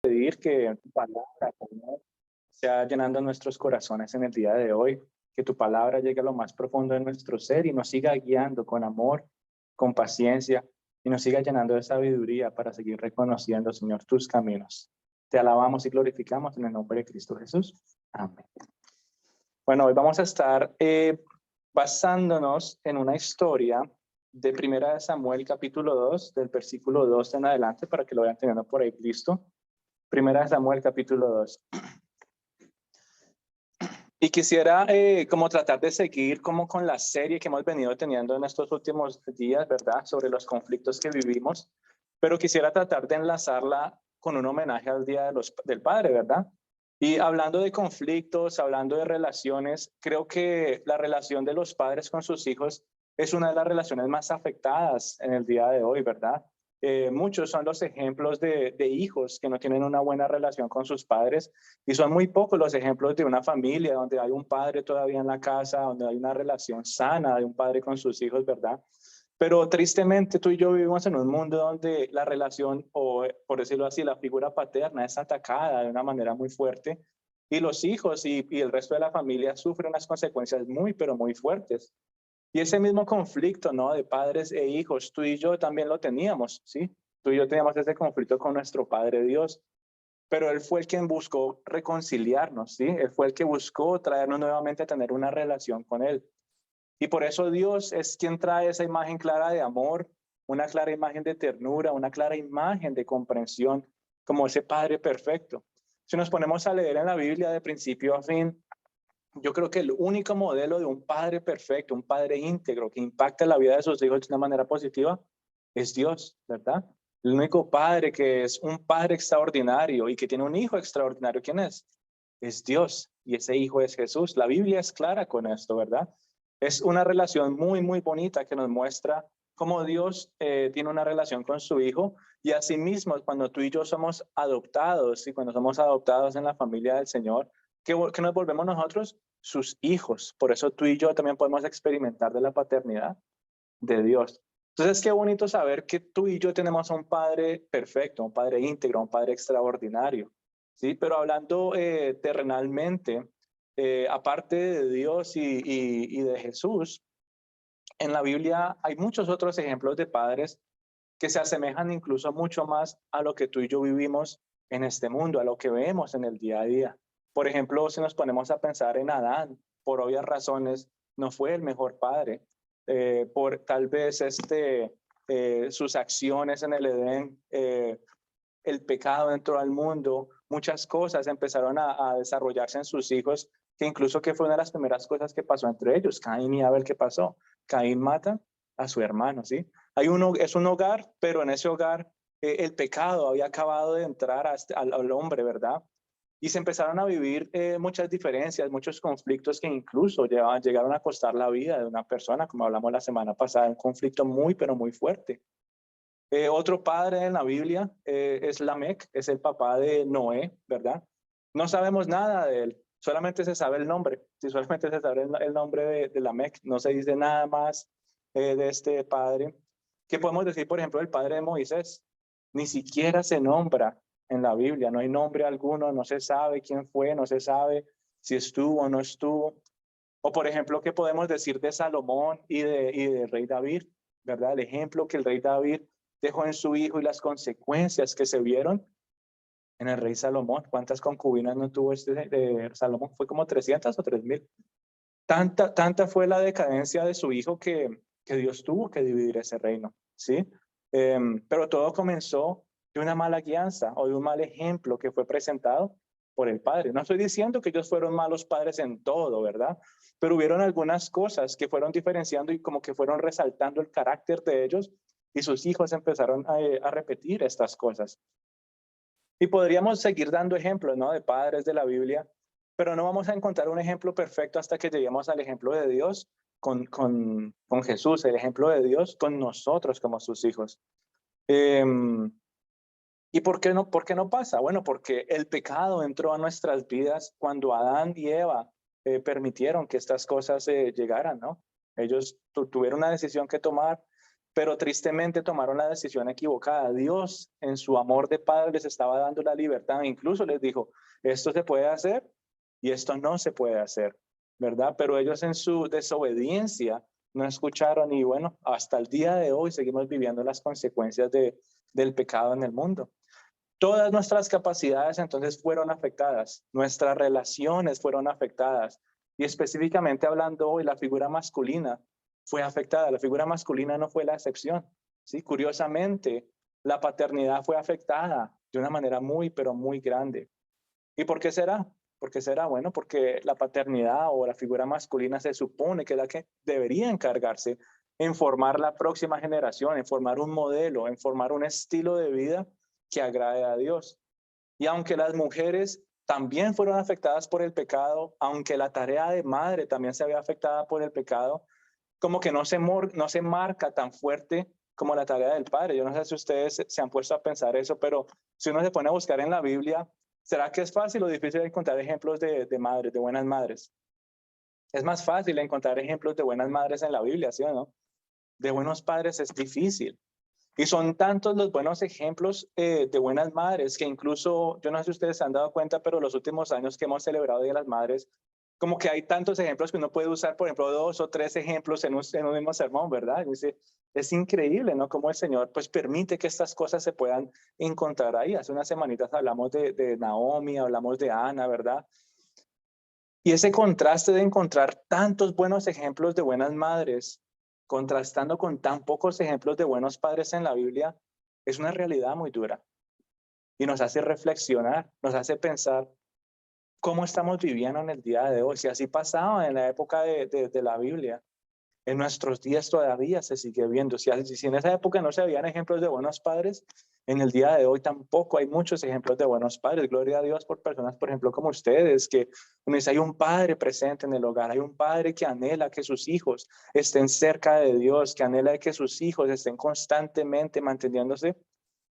pedir que tu palabra, Señor, sea llenando nuestros corazones en el día de hoy, que tu palabra llegue a lo más profundo de nuestro ser y nos siga guiando con amor, con paciencia y nos siga llenando de sabiduría para seguir reconociendo, Señor, tus caminos. Te alabamos y glorificamos en el nombre de Cristo Jesús. Amén. Bueno, hoy vamos a estar basándonos en una historia de Primera de Samuel, capítulo 2, del versículo 2 en adelante, para que lo vayan teniendo por ahí listo. Primera de Samuel, capítulo 2. Y quisiera como tratar de seguir como con la serie que hemos venido teniendo en estos últimos días, ¿verdad? Sobre los conflictos que vivimos, pero quisiera tratar de enlazarla con un homenaje al Día del Padre, ¿verdad? Y hablando de conflictos, hablando de relaciones, creo que la relación de los padres con sus hijos es una de las relaciones más afectadas en el día de hoy, ¿verdad? Muchos son los ejemplos de hijos que no tienen una buena relación con sus padres y son muy pocos los ejemplos de una familia donde hay un padre todavía en la casa, donde hay una relación sana de un padre con sus hijos, ¿verdad? Pero tristemente tú y yo vivimos en un mundo donde la relación, o por decirlo así, la figura paterna es atacada de una manera muy fuerte y los hijos y el resto de la familia sufren unas consecuencias muy, pero muy fuertes. Y ese mismo conflicto, ¿no? De padres e hijos, tú y yo también lo teníamos, ¿sí? Tú y yo teníamos ese conflicto con nuestro Padre Dios, pero Él fue el quien buscó reconciliarnos, ¿sí? Él fue el que buscó traernos nuevamente a tener una relación con Él. Y por eso Dios es quien trae esa imagen clara de amor, una clara imagen de ternura, una clara imagen de comprensión, como ese Padre perfecto. Si nos ponemos a leer en la Biblia de principio a fin, yo creo que el único modelo de un padre perfecto, un padre íntegro que impacta la vida de sus hijos de una manera positiva es Dios, ¿verdad? El único padre que es un padre extraordinario y que tiene un hijo extraordinario, ¿quién es? Es Dios y ese hijo es Jesús. La Biblia es clara con esto, ¿verdad? Es una relación muy, muy bonita que nos muestra cómo Dios tiene una relación con su hijo y asimismo cuando tú y yo somos adoptados y cuando somos adoptados en la familia del Señor, ¿qué nos volvemos nosotros? Sus hijos. Por eso tú y yo también podemos experimentar de la paternidad de Dios. Entonces, qué bonito saber que tú y yo tenemos a un Padre perfecto, un Padre íntegro, un Padre extraordinario, ¿sí? Pero hablando terrenalmente, aparte de Dios y de Jesús, en la Biblia hay muchos otros ejemplos de padres que se asemejan incluso mucho más a lo que tú y yo vivimos en este mundo, a lo que vemos en el día a día. Por ejemplo, si nos ponemos a pensar en Adán, por obvias razones, no fue el mejor padre. Por tal vez sus acciones en el Edén, el pecado entró al mundo, muchas cosas empezaron a desarrollarse en sus hijos, que incluso que fue una de las primeras cosas que pasó entre ellos, Caín y Abel, ¿qué pasó? Caín mata a su hermano, ¿sí? Es un hogar, pero en ese hogar el pecado había acabado de entrar al hombre, ¿verdad? Y se empezaron a vivir muchas diferencias, muchos conflictos que incluso llegaron a costar la vida de una persona, como hablamos la semana pasada, un conflicto muy, pero muy fuerte. Otro padre en la Biblia es Lamec, es el papá de Noé, ¿verdad? No sabemos nada de él, solamente se sabe el nombre. Si solamente se sabe el nombre de Lamec, no se dice nada más de este padre. ¿Qué podemos decir, por ejemplo, del padre de Moisés? Ni siquiera se nombra en la Biblia, no hay nombre alguno, no se sabe quién fue, no se sabe si estuvo o no estuvo. O, por ejemplo, ¿qué podemos decir de Salomón y de rey David? ¿Verdad? El ejemplo que el rey David dejó en su hijo y las consecuencias que se vieron en el rey Salomón. ¿Cuántas concubinas no tuvo Salomón? Fue como 300 o 3000. Tanta fue la decadencia de su hijo que Dios tuvo que dividir ese reino, ¿sí? Pero todo comenzó de una mala guianza o de un mal ejemplo que fue presentado por el padre. No estoy diciendo que ellos fueron malos padres en todo, ¿verdad? Pero hubieron algunas cosas que fueron diferenciando y como que fueron resaltando el carácter de ellos y sus hijos empezaron a repetir estas cosas. Y podríamos seguir dando ejemplos, ¿no? De padres de la Biblia, pero no vamos a encontrar un ejemplo perfecto hasta que lleguemos al ejemplo de Dios con Jesús, el ejemplo de Dios con nosotros como sus hijos. Eh, ¿Y por qué no pasa? Bueno, porque el pecado entró a nuestras vidas cuando Adán y Eva permitieron que estas cosas llegaran, ¿no? Ellos tuvieron una decisión que tomar, pero tristemente tomaron la decisión equivocada. Dios, en su amor de padre, les estaba dando la libertad. Incluso les dijo, esto se puede hacer y esto no se puede hacer, ¿verdad? Pero ellos en su desobediencia no escucharon y bueno, hasta el día de hoy seguimos viviendo las consecuencias del pecado en el mundo. Todas nuestras capacidades entonces fueron afectadas, nuestras relaciones fueron afectadas y específicamente hablando hoy, la figura masculina fue afectada, la figura masculina no fue la excepción, ¿sí? Curiosamente, la paternidad fue afectada de una manera muy, pero muy grande. ¿Y por qué será? ¿Por qué será? Bueno, porque la paternidad o la figura masculina se supone que es la que debería encargarse en formar la próxima generación, en formar un modelo, en formar un estilo de vida que agrade a Dios. Y aunque las mujeres también fueron afectadas por el pecado, aunque la tarea de madre también se había afectada por el pecado, como que no se marca tan fuerte como la tarea del padre. Yo no sé si ustedes se han puesto a pensar eso, pero si uno se pone a buscar en la Biblia, ¿será que es fácil o difícil encontrar ejemplos de madres, de buenas madres? Es más fácil encontrar ejemplos de buenas madres en la Biblia, ¿sí o no? De buenos padres es difícil. Y son tantos los buenos ejemplos de buenas madres que incluso, yo no sé si ustedes se han dado cuenta, pero los últimos años que hemos celebrado Día de las Madres, como que hay tantos ejemplos que uno puede usar, por ejemplo, 2 o 3 ejemplos en un mismo sermón, ¿verdad? Y dice, es increíble, ¿no? Cómo el Señor pues permite que estas cosas se puedan encontrar ahí. Hace unas semanitas hablamos de Naomi, hablamos de Ana, ¿verdad? Y ese contraste de encontrar tantos buenos ejemplos de buenas madres, contrastando con tan pocos ejemplos de buenos padres en la Biblia, es una realidad muy dura. Y nos hace reflexionar, nos hace pensar cómo estamos viviendo en el día de hoy. Si así pasaba en la época de la Biblia, en nuestros días todavía se sigue viendo. Si en esa época no se veían ejemplos de buenos padres, en el día de hoy tampoco hay muchos ejemplos de buenos padres. Gloria a Dios por personas, por ejemplo, como ustedes, que uno dice, hay un padre presente en el hogar, hay un padre que anhela que sus hijos estén cerca de Dios, que anhela que sus hijos estén constantemente manteniéndose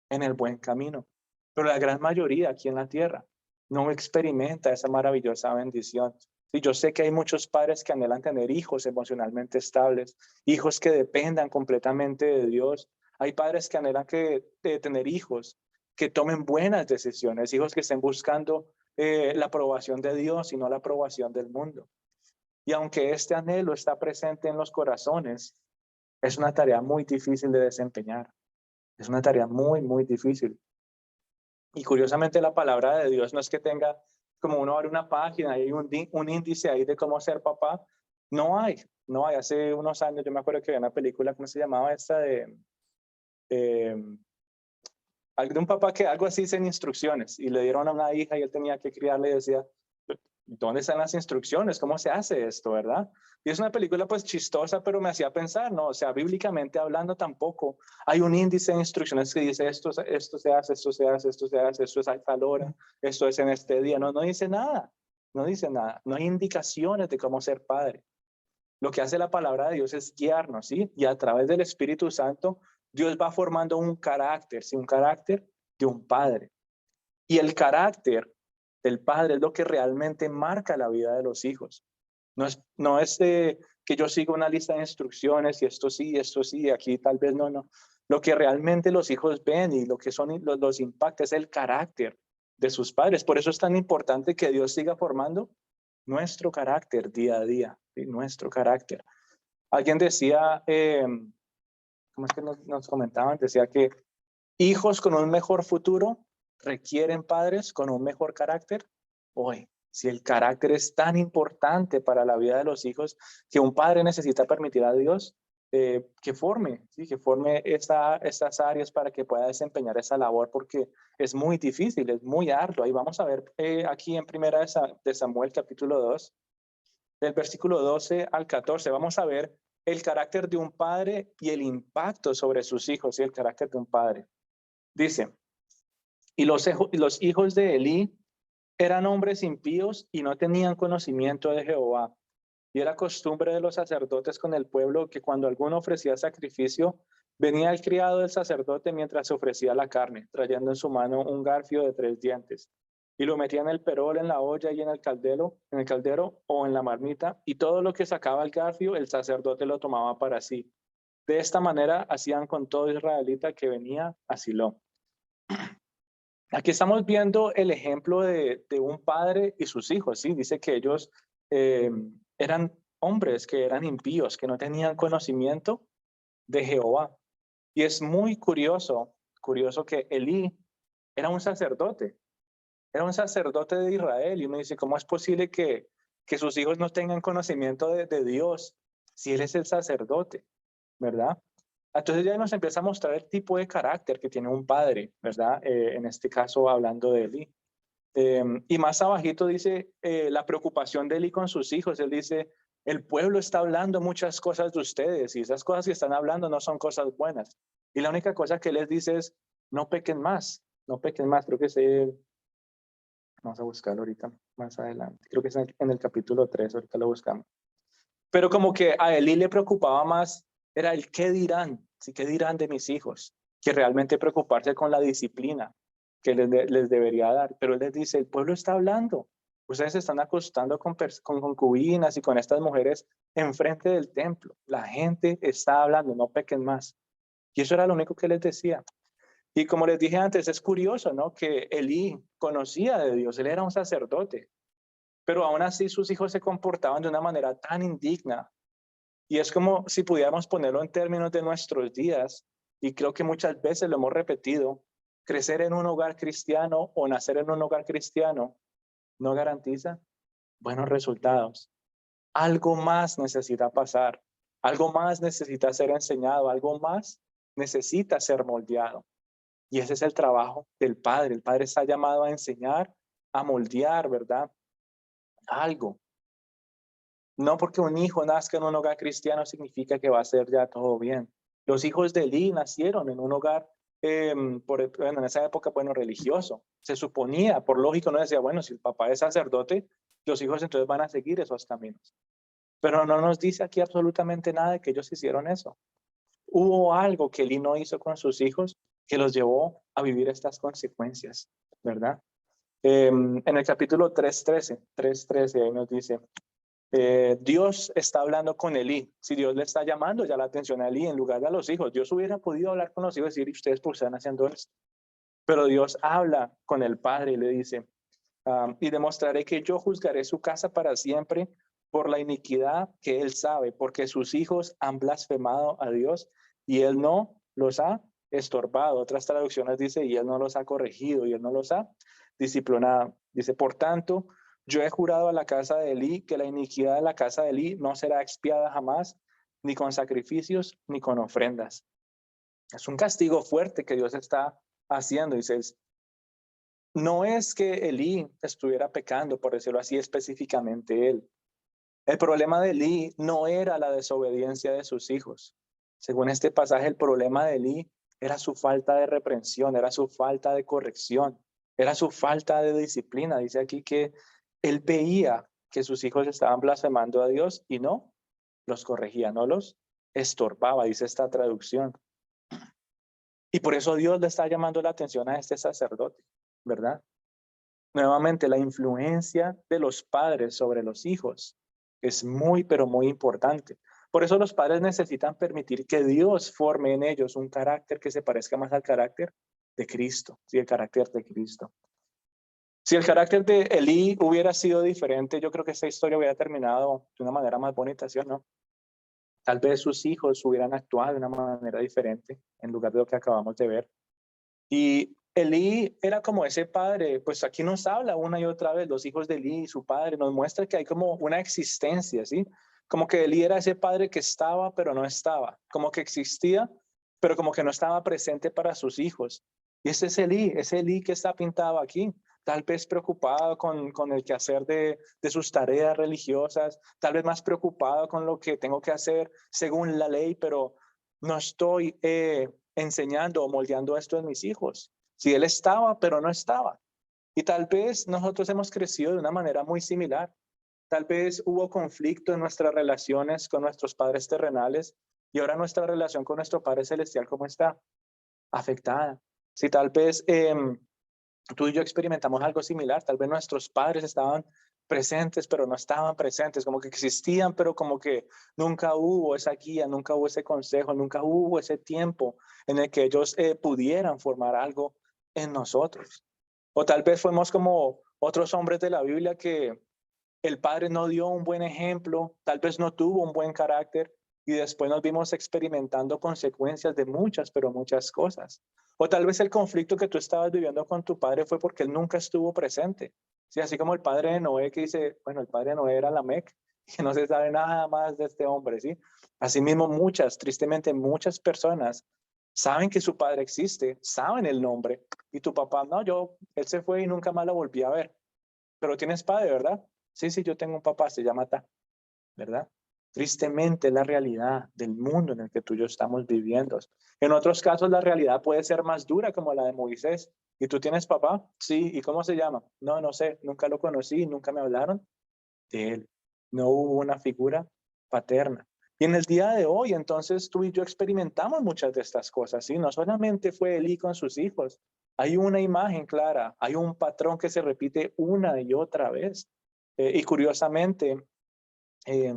en el buen camino. Pero la gran mayoría aquí en la tierra no experimenta esa maravillosa bendición. Y yo sé que hay muchos padres que anhelan tener hijos emocionalmente estables, hijos que dependan completamente de Dios. Hay padres que anhelan tener hijos que tomen buenas decisiones, hijos que estén buscando la aprobación de Dios y no la aprobación del mundo. Y aunque este anhelo está presente en los corazones, es una tarea muy difícil de desempeñar. Es una tarea muy, muy difícil. Y curiosamente la palabra de Dios no es que tenga, como uno abre una página y hay un índice ahí de cómo ser papá. No hay, no hay. Hace unos años yo me acuerdo que había una película, ¿cómo se llamaba esta? Eh, de un papá que algo así en instrucciones y le dieron a una hija y él tenía que criarle y decía, ¿dónde están las instrucciones? ¿Cómo se hace esto, verdad? Y es una película pues chistosa, pero me hacía pensar, ¿no? O sea, bíblicamente hablando tampoco hay un índice de instrucciones que dice esto se hace, esto se hace, esto se hace, esto es a tal hora, esto es en este día. No, no dice nada, no dice nada. No hay indicaciones de cómo ser padre. Lo que hace la palabra de Dios es guiarnos, ¿sí? Y a través del Espíritu Santo, Dios va formando un carácter, ¿sí? Un carácter de un padre. Y el carácter del padre es lo que realmente marca la vida de los hijos. No es que yo siga una lista de instrucciones y esto sí, aquí tal vez no, no. Lo que realmente los hijos ven y lo que los impacta es el carácter de sus padres. Por eso es tan importante que Dios siga formando nuestro carácter día a día, ¿sí? Nuestro carácter. Alguien decía, ¿cómo es que nos comentaban? Decía que hijos con un mejor futuro requieren padres con un mejor carácter. Hoy, si el carácter es tan importante para la vida de los hijos, que un padre necesita permitir a Dios que forme, ¿sí? Que forme estas áreas para que pueda desempeñar esa labor, porque es muy difícil, es muy arduo. Y vamos a ver aquí en primera de Samuel, capítulo 2, del versículo 12 al 14, vamos a ver el carácter de un padre y el impacto sobre sus hijos y el carácter de un padre. Dice, y los hijos de Elí eran hombres impíos y no tenían conocimiento de Jehová. Y era costumbre de los sacerdotes con el pueblo que cuando alguno ofrecía sacrificio, venía el criado del sacerdote mientras se ofrecía la carne, trayendo en su mano un garfio de 3 dientes. Y lo metía en el perol, en la olla y en el caldero o en la marmita, y todo lo que sacaba el garfio, el sacerdote lo tomaba para sí. De esta manera hacían con todo israelita que venía a Silo. Aquí estamos viendo el ejemplo de un padre y sus hijos, ¿sí? Dice que ellos eran hombres que eran impíos, que no tenían conocimiento de Jehová. Y es muy curioso que Elí era un sacerdote de Israel. Y uno dice, ¿cómo es posible que sus hijos no tengan conocimiento de Dios si él es el sacerdote, verdad? Entonces ya nos empieza a mostrar el tipo de carácter que tiene un padre, ¿verdad? En este caso hablando de Elí. Y más abajito dice la preocupación de Elí con sus hijos. Él dice, el pueblo está hablando muchas cosas de ustedes y esas cosas que están hablando no son cosas buenas. Y la única cosa que les dice es, no pequen más, no pequen más. Creo que es vamos a buscarlo ahorita más adelante. Creo que es en el capítulo 3, ahorita lo buscamos. Pero como que a Elí le preocupaba más, era el qué dirán, sí, qué dirán de mis hijos, que realmente preocuparse con la disciplina que les debería dar. Pero él les dice, el pueblo está hablando, ustedes se están acostando con concubinas y con estas mujeres enfrente del templo. La gente está hablando, no pequen más. Y eso era lo único que les decía. Y como les dije antes, es curioso, ¿no? Que Elí conocía de Dios, él era un sacerdote, pero aún así sus hijos se comportaban de una manera tan indigna. Y es como si pudiéramos ponerlo en términos de nuestros días, y creo que muchas veces lo hemos repetido, crecer en un hogar cristiano o nacer en un hogar cristiano no garantiza buenos resultados. Algo más necesita pasar, algo más necesita ser enseñado, algo más necesita ser moldeado. Y ese es el trabajo del padre. El padre está llamado a enseñar, a moldear, ¿verdad? Algo. No porque un hijo nazca en un hogar cristiano significa que va a ser ya todo bien. Los hijos de Elí nacieron en un hogar, bueno, en esa época, bueno, religioso. Se suponía, por lógico, no decía, bueno, si el papá es sacerdote, los hijos entonces van a seguir esos caminos. Pero no nos dice aquí absolutamente nada de que ellos hicieron eso. Hubo algo que Elí no hizo con sus hijos que los llevó a vivir estas consecuencias, ¿verdad? En el capítulo 3:13 ahí nos dice, Dios está hablando con Elí. Si Dios le está llamando ya la atención a Elí en lugar de a los hijos, Dios hubiera podido hablar con los hijos y decir, ustedes por qué están haciendo esto. Pero Dios habla con el padre y le dice, y demostraré que yo juzgaré su casa para siempre por la iniquidad que él sabe, porque sus hijos han blasfemado a Dios y él no los ha estorbado. Otras traducciones dice, y él no los ha corregido y él no los ha disciplinado. Dice, por tanto, yo he jurado a la casa de Elí que la iniquidad de la casa de Elí no será expiada jamás, ni con sacrificios, ni con ofrendas. Es un castigo fuerte que Dios está haciendo. Dice, no es que Elí estuviera pecando, por decirlo así, específicamente él. El problema de Elí no era la desobediencia de sus hijos. Según este pasaje, el problema de Elí era su falta de reprensión, era su falta de corrección, era su falta de disciplina. Dice aquí que él veía que sus hijos estaban blasfemando a Dios y no los corregía, no los estorbaba, dice esta traducción. Y por eso Dios le está llamando la atención a este sacerdote, ¿verdad? Nuevamente, la influencia de los padres sobre los hijos es muy, pero muy importante. Por eso los padres necesitan permitir que Dios forme en ellos un carácter que se parezca más al carácter de Cristo, ¿sí? El carácter de Cristo. Si el carácter de Elí hubiera sido diferente, yo creo que esta historia hubiera terminado de una manera más bonita, ¿sí o no? Tal vez sus hijos hubieran actuado de una manera diferente en lugar de lo que acabamos de ver. Y Elí era como ese padre, pues aquí nos habla una y otra vez, los hijos de Elí y su padre, nos muestra que hay como una existencia, ¿sí? Como que Elí era ese padre que estaba, pero no estaba, como que existía, pero como que no estaba presente para sus hijos. Y ese Elí que está pintado aquí, tal vez preocupado con el quehacer de sus tareas religiosas, tal vez más preocupado con lo que tengo que hacer según la ley, pero no estoy enseñando o moldeando esto en mis hijos. Si él estaba, pero no estaba. Y tal vez nosotros hemos crecido de una manera muy similar. Tal vez hubo conflicto en nuestras relaciones con nuestros padres terrenales y ahora nuestra relación con nuestro Padre Celestial, ¿cómo está? Afectada. Si tal vez tú y yo experimentamos algo similar, tal vez nuestros padres estaban presentes, pero no estaban presentes, como que existían, pero como que nunca hubo esa guía, nunca hubo ese consejo, nunca hubo ese tiempo en el que ellos pudieran formar algo en nosotros. O tal vez fuimos como otros hombres de la Biblia que el padre no dio un buen ejemplo, tal vez no tuvo un buen carácter y después nos vimos experimentando consecuencias de muchas, pero muchas cosas. O tal vez el conflicto que tú estabas viviendo con tu padre fue porque él nunca estuvo presente. Sí, así como el padre de Noé que dice, bueno, el padre de Noé era Lamec, que no se sabe nada más de este hombre, ¿sí? Asimismo, muchas, tristemente, muchas personas saben que su padre existe, saben el nombre, y tu papá, no, él se fue y nunca más lo volví a ver. Pero tienes padre, ¿verdad? Sí, sí, yo tengo un papá, se llama Ta, ¿verdad? Tristemente es la realidad del mundo en el que tú y yo estamos viviendo. En otros casos la realidad puede ser más dura como la de Moisés. ¿Y tú tienes papá? Sí, ¿y cómo se llama? No, no sé, nunca lo conocí, nunca me hablaron de él. No hubo una figura paterna. Y en el día de hoy, entonces, tú y yo experimentamos muchas de estas cosas, ¿sí? No solamente fue Elí con sus hijos, hay una imagen clara, hay un patrón que se repite una y otra vez. Y curiosamente, eh,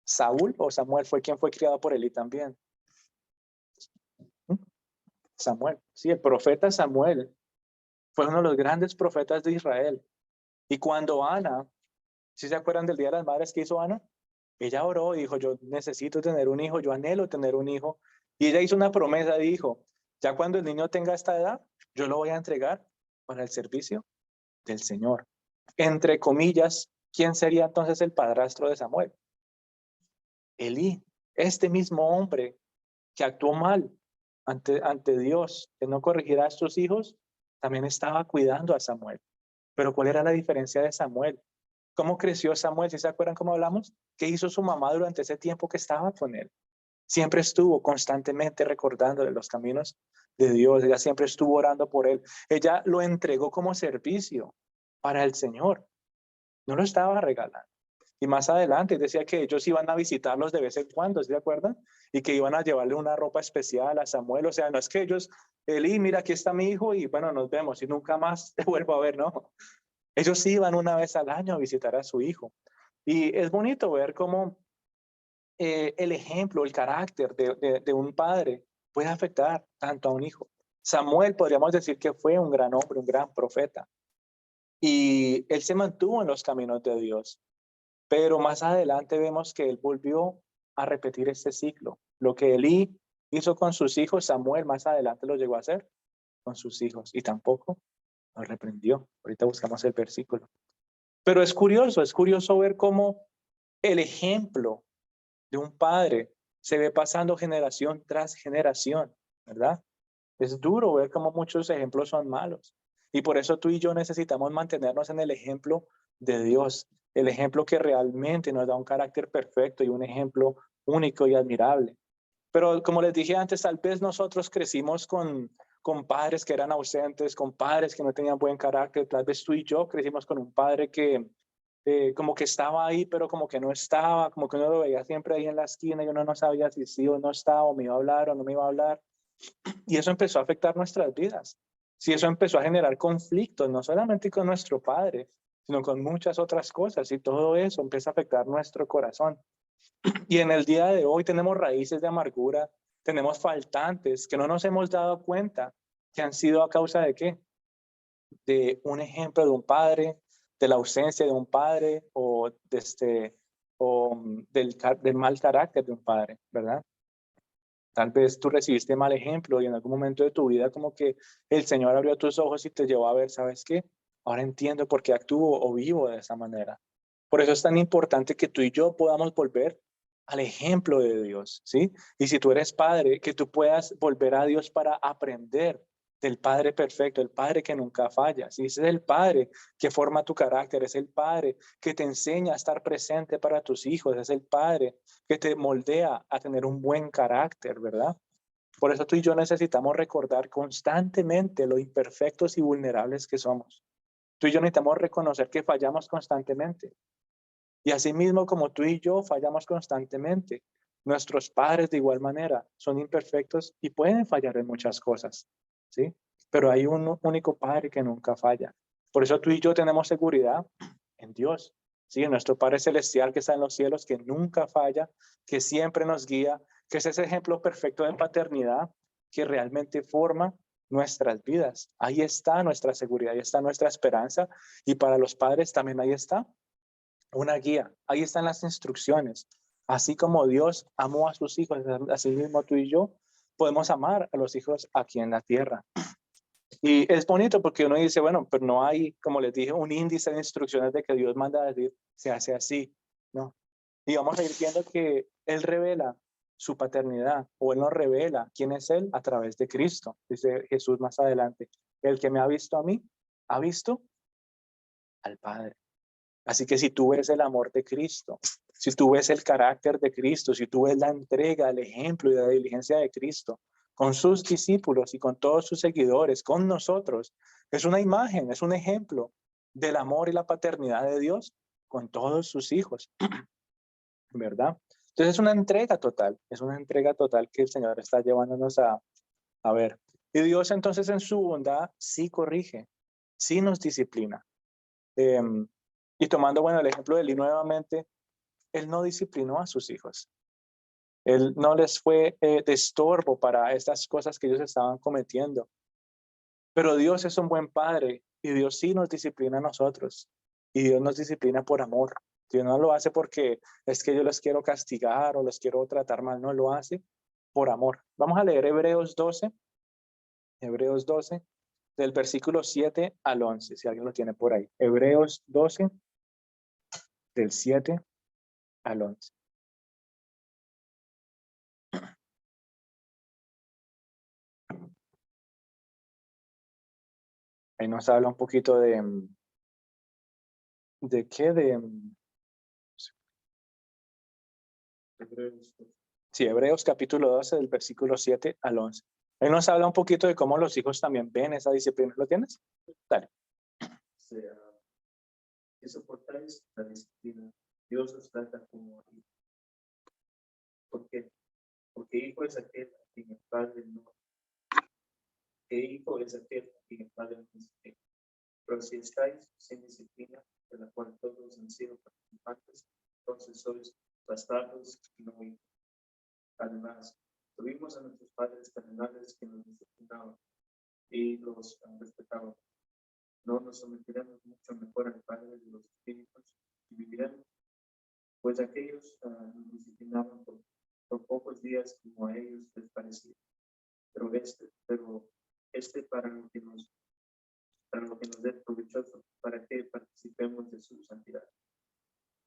Saúl o Samuel fue quien fue criado por Elí también. ¿Mm? Samuel, sí, el profeta Samuel fue uno de los grandes profetas de Israel. Y cuando Ana, ¿sí se acuerdan del Día de las Madres que hizo Ana? Ella oró y dijo, yo necesito tener un hijo, yo anhelo tener un hijo. Y ella hizo una promesa, dijo, ya cuando el niño tenga esta edad, yo lo voy a entregar para el servicio del Señor. Entre comillas, ¿quién sería entonces el padrastro de Samuel? Elí, este mismo hombre que actuó mal ante Dios, que no corregirá a sus hijos, también estaba cuidando a Samuel. Pero ¿cuál era la diferencia de Samuel? ¿Cómo creció Samuel? ¿Sí se acuerdan cómo hablamos? ¿Qué hizo su mamá durante ese tiempo que estaba con él? Siempre estuvo constantemente recordándole los caminos de Dios. Ella siempre estuvo orando por él. Ella lo entregó como servicio para el Señor. No lo estaba regalando. Y más adelante decía que ellos iban a visitarlos de vez en cuando, ¿se acuerdan? Y que iban a llevarle una ropa especial a Samuel. O sea, no es que ellos, Eli, mira, aquí está mi hijo y bueno, nos vemos y nunca más te vuelvo a ver, ¿no? Ellos iban una vez al año a visitar a su hijo. Y es bonito ver cómo el ejemplo, el carácter de un padre puede afectar tanto a un hijo. Samuel podríamos decir que fue un gran hombre, un gran profeta. Y él se mantuvo en los caminos de Dios. Pero más adelante vemos que él volvió a repetir este ciclo. Lo que Elí hizo con sus hijos, Samuel más adelante lo llegó a hacer con sus hijos y tampoco lo reprendió. Ahorita buscamos el versículo. Pero es curioso ver cómo el ejemplo de un padre se ve pasando generación tras generación, ¿verdad? Es duro ver cómo muchos ejemplos son malos. Y por eso tú y yo necesitamos mantenernos en el ejemplo de Dios, el ejemplo que realmente nos da un carácter perfecto y un ejemplo único y admirable. Pero como les dije antes, tal vez nosotros crecimos con padres que eran ausentes, con padres que no tenían buen carácter. Tal vez tú y yo crecimos con un padre que como que estaba ahí, pero como que no estaba, como que uno lo veía siempre ahí en la esquina y uno no sabía si sí o no estaba, o me iba a hablar o no me iba a hablar. Y eso empezó a afectar nuestras vidas. Sí, eso empezó a generar conflictos, no solamente con nuestro padre, sino con muchas otras cosas. Y todo eso empieza a afectar nuestro corazón. Y en el día de hoy tenemos raíces de amargura, tenemos faltantes que no nos hemos dado cuenta que han sido a causa de qué? De un ejemplo de un padre, de la ausencia de un padre del mal carácter de un padre, ¿verdad? Tal vez tú recibiste mal ejemplo y en algún momento de tu vida como que el Señor abrió tus ojos y te llevó a ver, ¿sabes qué? Ahora entiendo por qué actúo o vivo de esa manera. Por eso es tan importante que tú y yo podamos volver al ejemplo de Dios, ¿sí? Y si tú eres padre, que tú puedas volver a Dios para aprender del Padre perfecto, el Padre que nunca falla, ¿sí? Ese es el Padre que forma tu carácter, es el Padre que te enseña a estar presente para tus hijos, es el Padre que te moldea a tener un buen carácter, ¿verdad? Por eso tú y yo necesitamos recordar constantemente lo imperfectos y vulnerables que somos. Tú y yo necesitamos reconocer que fallamos constantemente. Y asimismo, como tú y yo fallamos constantemente, nuestros padres de igual manera son imperfectos y pueden fallar en muchas cosas, ¿sí? Pero hay un único padre que nunca falla. Por eso tú y yo tenemos seguridad en Dios. Sí, en nuestro Padre Celestial que está en los cielos, que nunca falla, que siempre nos guía, que es ese ejemplo perfecto de paternidad que realmente forma nuestras vidas. Ahí está nuestra seguridad, ahí está nuestra esperanza. Y para los padres también ahí está una guía, ahí están las instrucciones. Así como Dios amó a sus hijos, así mismo tú y yo podemos amar a los hijos aquí en la tierra. Y es bonito porque uno dice, bueno, pero no hay, como les dije, un índice de instrucciones de que Dios manda a decir, se hace así, ¿no? Y vamos a ir viendo que Él revela su paternidad, o Él nos revela quién es Él a través de Cristo. Dice Jesús más adelante, el que me ha visto a mí, ha visto al Padre. Así que si tú ves el amor de Cristo, si tú ves el carácter de Cristo, si tú ves la entrega, el ejemplo y la diligencia de Cristo con sus discípulos y con todos sus seguidores, con nosotros, es una imagen, es un ejemplo del amor y la paternidad de Dios con todos sus hijos, ¿verdad? Entonces es una entrega total que el Señor está llevándonos a ver. Y Dios entonces en su bondad sí corrige, sí nos disciplina. Y tomando, bueno, el ejemplo de Eli nuevamente, él no disciplinó a sus hijos. Él no les fue de estorbo para estas cosas que ellos estaban cometiendo. Pero Dios es un buen padre y Dios sí nos disciplina a nosotros. Y Dios nos disciplina por amor. Dios no lo hace porque es que yo los quiero castigar o los quiero tratar mal, no lo hace por amor. Vamos a leer Hebreos 12, del versículo 7 al 11, si alguien lo tiene por ahí. Hebreos 12, del 7 al 11. Ahí nos habla un poquito ¿de qué? Sí, Hebreos capítulo 12, del versículo 7 al 11. Ahí nos habla un poquito de cómo los hijos también ven esa disciplina. ¿Lo tienes? Dale. Sea, que soportáis la disciplina. Dios os trata como hijo. ¿Por qué? Porque hijo es aquel a quien el padre no. Que hijo es aquel a quien el padre no disciplina. Pero si estáis sin disciplina, de la cual todos han sido participantes, entonces sois bastardos y no hijos. Además, tuvimos a nuestros padres terrenales que nos disciplinaban y los respetaban. No nos someteremos mucho mejor al Padre de los Espíritus y viviremos, pues aquellos nos disciplinaban por pocos días como a ellos les parecía, pero este para lo que nos dé provechoso, para que participemos de su santidad.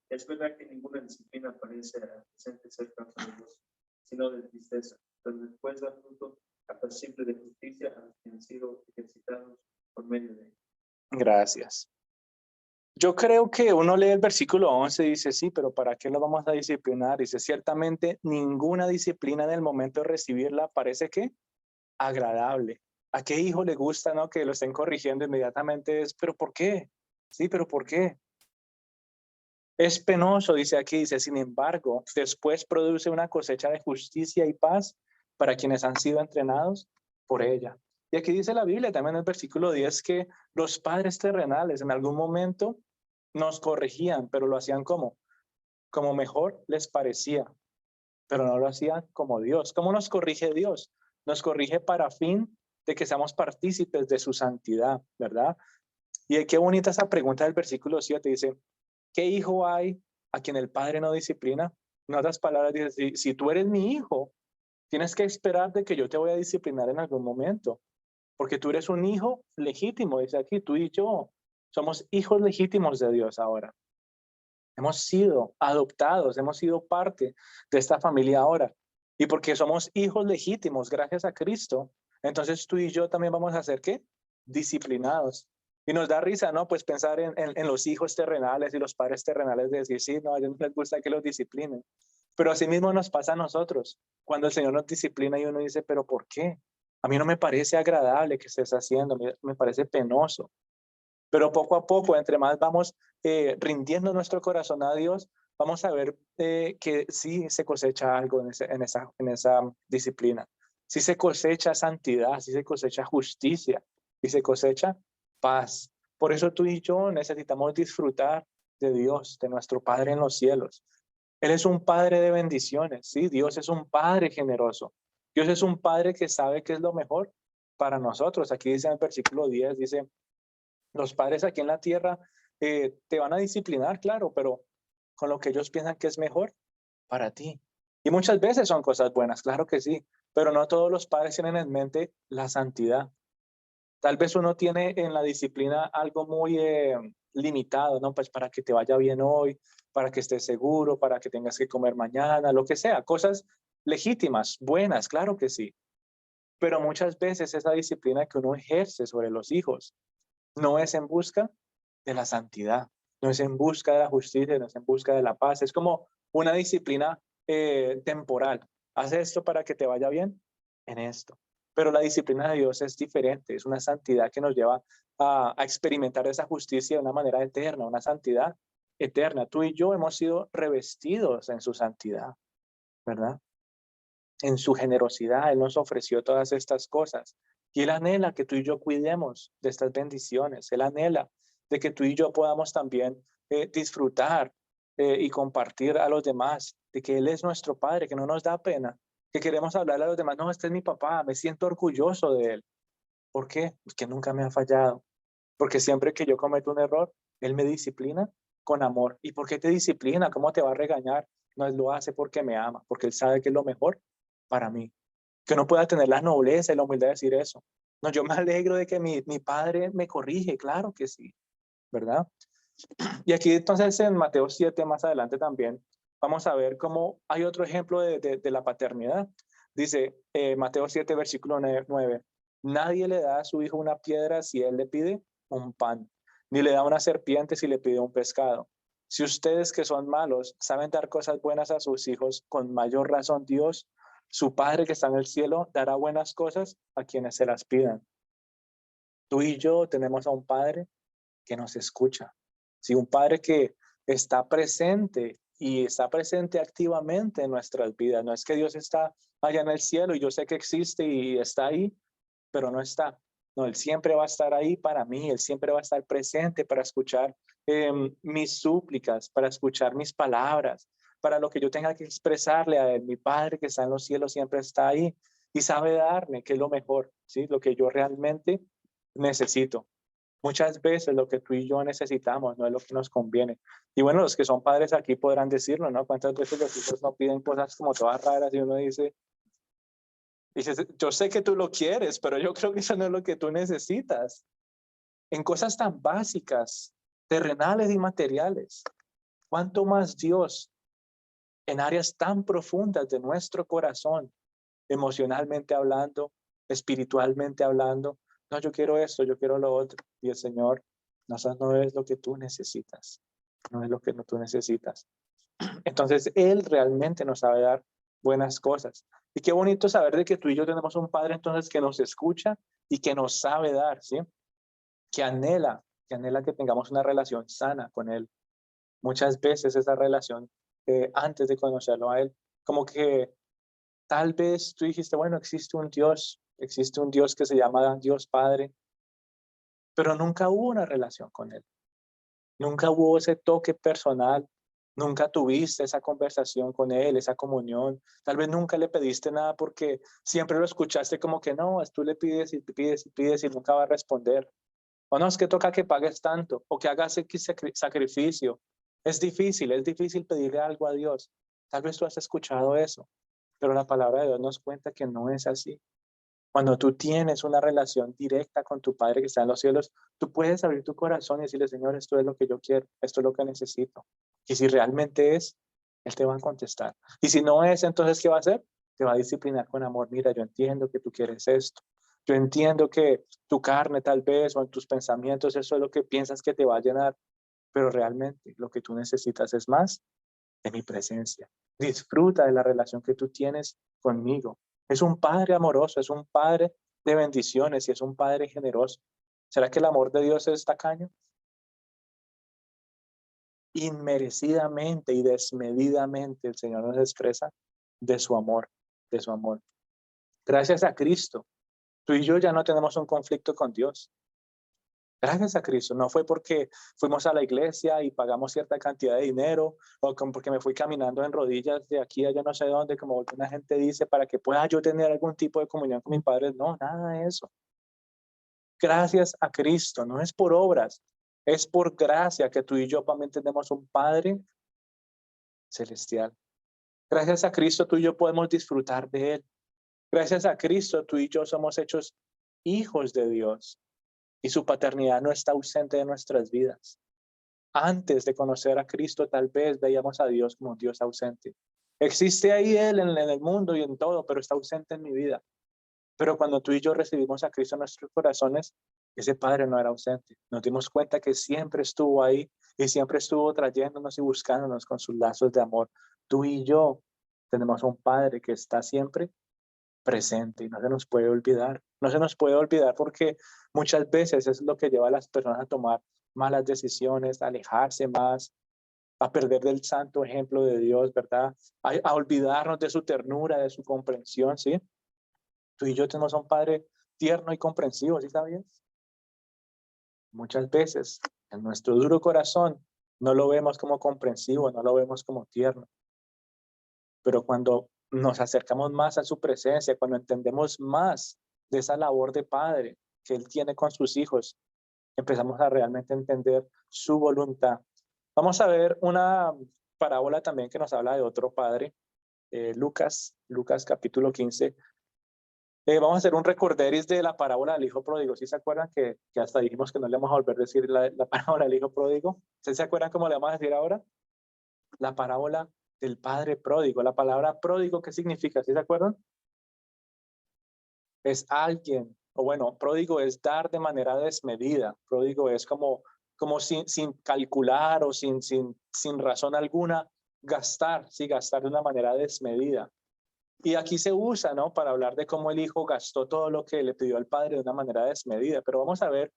Es verdad que ninguna disciplina parece presente ser causa de gozo, sino de tristeza, pero después da fruto apacible de justicia a los que han sido ejercitados por medio de él. Gracias. Yo creo que uno lee el versículo 11 y dice, sí, pero ¿para qué lo vamos a disciplinar? Dice, ciertamente ninguna disciplina en el momento de recibirla parece que agradable. ¿A qué hijo le gusta, no, que lo estén corrigiendo inmediatamente? Es, ¿pero por qué? Sí, pero ¿por qué? Es penoso, dice aquí, dice, sin embargo, después produce una cosecha de justicia y paz para quienes han sido entrenados por ella. Y aquí dice la Biblia, también en el versículo 10, que los padres terrenales en algún momento nos corregían, pero lo hacían como mejor les parecía, pero no lo hacían como Dios. ¿Cómo nos corrige Dios? Nos corrige para fin de que seamos partícipes de su santidad, ¿verdad? Y qué bonita esa pregunta del versículo 7, dice, ¿qué hijo hay a quien el padre no disciplina? En otras palabras, dice, si tú eres mi hijo, tienes que esperar de que yo te voy a disciplinar en algún momento, porque tú eres un hijo legítimo, dice aquí, tú y yo somos hijos legítimos de Dios ahora. Hemos sido adoptados, hemos sido parte de esta familia ahora. Y porque somos hijos legítimos gracias a Cristo, entonces tú y yo también vamos a ser, ¿qué? Disciplinados. Y nos da risa, ¿no? Pues pensar en los hijos terrenales y los padres terrenales de decir, sí, no, a ellos no les gusta que los disciplinen. Pero así mismo nos pasa a nosotros. Cuando el Señor nos disciplina y uno dice, ¿pero por qué? A mí no me parece agradable que estés haciendo, me parece penoso. Pero poco a poco, entre más vamos rindiendo nuestro corazón a Dios, vamos a ver que sí se cosecha algo en esa disciplina. Sí se cosecha santidad, sí se cosecha justicia, y se cosecha paz. Por eso tú y yo necesitamos disfrutar de Dios, de nuestro Padre en los cielos. Él es un Padre de bendiciones, ¿sí? Dios es un Padre generoso. Dios es un Padre que sabe qué es lo mejor para nosotros. Aquí dice en el versículo 10, dice, los padres aquí en la tierra te van a disciplinar, claro, pero con lo que ellos piensan que es mejor para ti. Y muchas veces son cosas buenas, claro que sí, pero no todos los padres tienen en mente la santidad. Tal vez uno tiene en la disciplina algo muy limitado, ¿no? Pues para que te vaya bien hoy, para que estés seguro, para que tengas que comer mañana, lo que sea, cosas legítimas, buenas, claro que sí. Pero muchas veces esa disciplina que uno ejerce sobre los hijos no es en busca de la santidad, no es en busca de la justicia, no es en busca de la paz. Es como una disciplina temporal. Haz esto para que te vaya bien en esto. Pero la disciplina de Dios es diferente, es una santidad que nos lleva a experimentar esa justicia de una manera eterna, una santidad eterna. Tú y yo hemos sido revestidos en su santidad, ¿verdad? En su generosidad, Él nos ofreció todas estas cosas. Y Él anhela que tú y yo cuidemos de estas bendiciones. Él anhela de que tú y yo podamos también disfrutar y compartir a los demás, de que Él es nuestro Padre, que no nos da pena, que queremos hablarle a los demás, no, este es mi papá, me siento orgulloso de Él. ¿Por qué? Porque nunca me ha fallado. Porque siempre que yo cometo un error, Él me disciplina con amor. ¿Y por qué te disciplina? ¿Cómo te va a regañar? No, Él lo hace porque me ama, porque Él sabe que es lo mejor para mí. Que no pueda tener la nobleza y la humildad de decir eso. No, yo me alegro de que mi padre me corrige, claro que sí, ¿verdad? Y aquí entonces en Mateo 7 más adelante también vamos a ver cómo hay otro ejemplo de la paternidad. Dice Mateo 7 versículo 9, nadie le da a su hijo una piedra si él le pide un pan, ni le da una serpiente si le pide un pescado. Si ustedes que son malos saben dar cosas buenas a sus hijos, con mayor razón Dios, su Padre que está en el cielo, dará buenas cosas a quienes se las pidan. Tú y yo tenemos a un Padre que nos escucha. Sí, un Padre que está presente y está presente activamente en nuestras vidas. No es que Dios está allá en el cielo y yo sé que existe y está ahí, pero no está. No, Él siempre va a estar ahí para mí, Él siempre va a estar presente para escuchar mis súplicas, para escuchar mis palabras, para lo que yo tenga que expresarle a Él. Mi Padre que está en los cielos siempre está ahí y sabe darme, que es lo mejor, ¿sí? Lo que yo realmente necesito. Muchas veces lo que tú y yo necesitamos no es lo que nos conviene. Y bueno, los que son padres aquí podrán decirlo, ¿no? ¿Cuántas veces los hijos no piden cosas como todas raras y uno dice, yo sé que tú lo quieres, pero yo creo que eso no es lo que tú necesitas. En cosas tan básicas, terrenales y materiales. ¿Cuánto más Dios en áreas tan profundas de nuestro corazón, emocionalmente hablando, espiritualmente hablando? No, yo quiero esto, yo quiero lo otro. Y el Señor, no, eso no es lo que tú necesitas. No es lo que tú necesitas. Entonces, Él realmente nos sabe dar buenas cosas. Y qué bonito saber de que tú y yo tenemos un Padre entonces que nos escucha y que nos sabe dar, ¿sí? Que anhela que tengamos una relación sana con Él. Muchas veces esa relación, antes de conocerlo a Él, como que tal vez tú dijiste, bueno, existe un Dios que se llama Dios Padre, pero nunca hubo una relación con Él. Nunca hubo ese toque personal, nunca tuviste esa conversación con Él, esa comunión. Tal vez nunca le pediste nada porque siempre lo escuchaste como que no, tú le pides y pides y pides y nunca va a responder. O no, es que toca que pagues tanto o que hagas X sacrificio. Es difícil pedirle algo a Dios. Tal vez tú has escuchado eso, pero la palabra de Dios nos cuenta que no es así. Cuando tú tienes una relación directa con tu Padre que está en los cielos, tú puedes abrir tu corazón y decirle, Señor, esto es lo que yo quiero, esto es lo que necesito. Y si realmente es, Él te va a contestar. Y si no es, entonces, ¿qué va a hacer? Te va a disciplinar con amor. Mira, yo entiendo que tú quieres esto. Yo entiendo que tu carne tal vez o en tus pensamientos eso es lo que piensas que te va a llenar, pero realmente lo que tú necesitas es más de mi presencia. Disfruta de la relación que tú tienes conmigo. Es un Padre amoroso, es un Padre de bendiciones y es un Padre generoso. ¿Será que el amor de Dios es tacaño? Inmerecidamente y desmedidamente el Señor nos expresa de su amor, de su amor. Gracias a Cristo, tú y yo ya no tenemos un conflicto con Dios. Gracias a Cristo. No fue porque fuimos a la iglesia y pagamos cierta cantidad de dinero o porque me fui caminando en rodillas de aquí a allá no sé dónde, como alguna gente dice, para que pueda yo tener algún tipo de comunión con mi Padre. No, nada de eso. Gracias a Cristo. No es por obras. Es por gracia que tú y yo también tenemos un Padre celestial. Gracias a Cristo tú y yo podemos disfrutar de Él. Gracias a Cristo tú y yo somos hechos hijos de Dios y su paternidad no está ausente de nuestras vidas. Antes de conocer a Cristo tal vez veíamos a Dios como un Dios ausente. Existe ahí Él en el mundo y en todo, pero está ausente en mi vida. Pero cuando tú y yo recibimos a Cristo en nuestros corazones, ese Padre no era ausente. Nos dimos cuenta que siempre estuvo ahí y siempre estuvo trayéndonos y buscándonos con sus lazos de amor. Tú y yo tenemos un Padre que está siempre presente y no se nos puede olvidar. No se nos puede olvidar porque muchas veces es lo que lleva a las personas a tomar malas decisiones, a alejarse más, a perder del santo ejemplo de Dios, ¿verdad? A olvidarnos de su ternura, de su comprensión, ¿sí? Tú y yo tenemos un Padre tierno y comprensivo, ¿sí sabías? Muchas veces en nuestro duro corazón no lo vemos como comprensivo, no lo vemos como tierno, pero cuando nos acercamos más a su presencia, cuando entendemos más de esa labor de Padre que Él tiene con sus hijos, empezamos a realmente entender su voluntad. Vamos a ver una parábola también que nos habla de otro Padre, Lucas capítulo 15. Vamos a hacer un recorderis de la parábola del hijo pródigo. ¿Sí se acuerdan que hasta dijimos que no le vamos a volver a decir la parábola del hijo pródigo? ¿Sí se acuerdan cómo le vamos a decir ahora? La parábola del padre pródigo. La palabra pródigo, ¿qué significa? ¿Sí se acuerdan? Es alguien, o bueno, pródigo es dar de manera desmedida. Pródigo es como sin calcular o sin razón alguna, gastar, sí, gastar de una manera desmedida. Y aquí se usa, ¿no? Para hablar de cómo el hijo gastó todo lo que le pidió al padre de una manera desmedida. Pero vamos a ver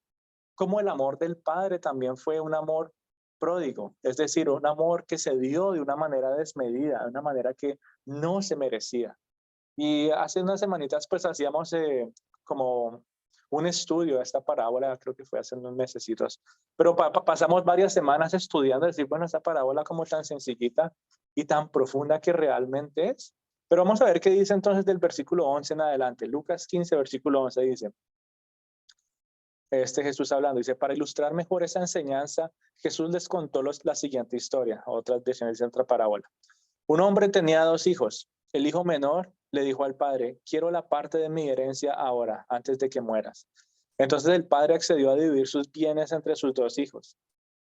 cómo el amor del padre también fue un amor pródigo, es decir, un amor que se dio de una manera desmedida, de una manera que no se merecía. Y hace unas semanitas pues hacíamos como un estudio de esta parábola, creo que fue hace unos mesecitos, pero pasamos varias semanas estudiando, decir, bueno, esta parábola como tan sencillita y tan profunda que realmente es. Pero vamos a ver qué dice entonces del versículo 11 en adelante. Lucas 15, versículo 11 dice, Jesús hablando, dice, para ilustrar mejor esa enseñanza, Jesús les contó la siguiente historia, otras versiones de otra parábola. Un hombre tenía dos hijos. El hijo menor le dijo al padre, quiero la parte de mi herencia ahora, antes de que mueras. Entonces el padre accedió a dividir sus bienes entre sus dos hijos.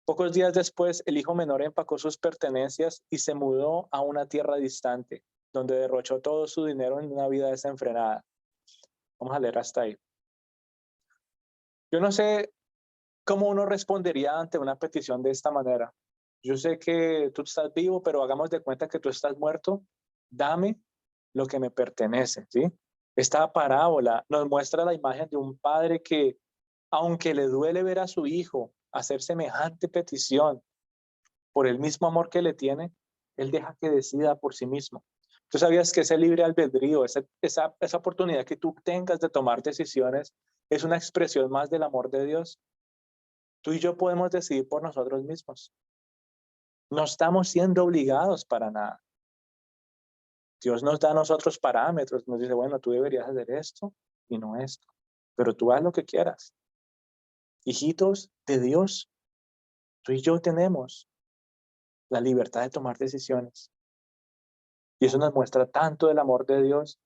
Pocos días después, el hijo menor empacó sus pertenencias y se mudó a una tierra distante, donde derrochó todo su dinero en una vida desenfrenada. Vamos a leer hasta ahí. Yo no sé cómo uno respondería ante una petición de esta manera. Yo sé que tú estás vivo, pero hagamos de cuenta que tú estás muerto. Dame lo que me pertenece, ¿sí? Esta parábola nos muestra la imagen de un padre que, aunque le duele ver a su hijo hacer semejante petición por el mismo amor que le tiene, él deja que decida por sí mismo. ¿Tú sabías que ese libre albedrío, esa oportunidad que tú tengas de tomar decisiones, es una expresión más del amor de Dios? Tú y yo podemos decidir por nosotros mismos. No estamos siendo obligados para nada. Dios nos da a nosotros parámetros, nos dice, bueno, tú deberías hacer esto y no esto, pero tú haz lo que quieras. Hijitos de Dios, tú y yo tenemos la libertad de tomar decisiones. Y eso nos muestra tanto del amor de Dios.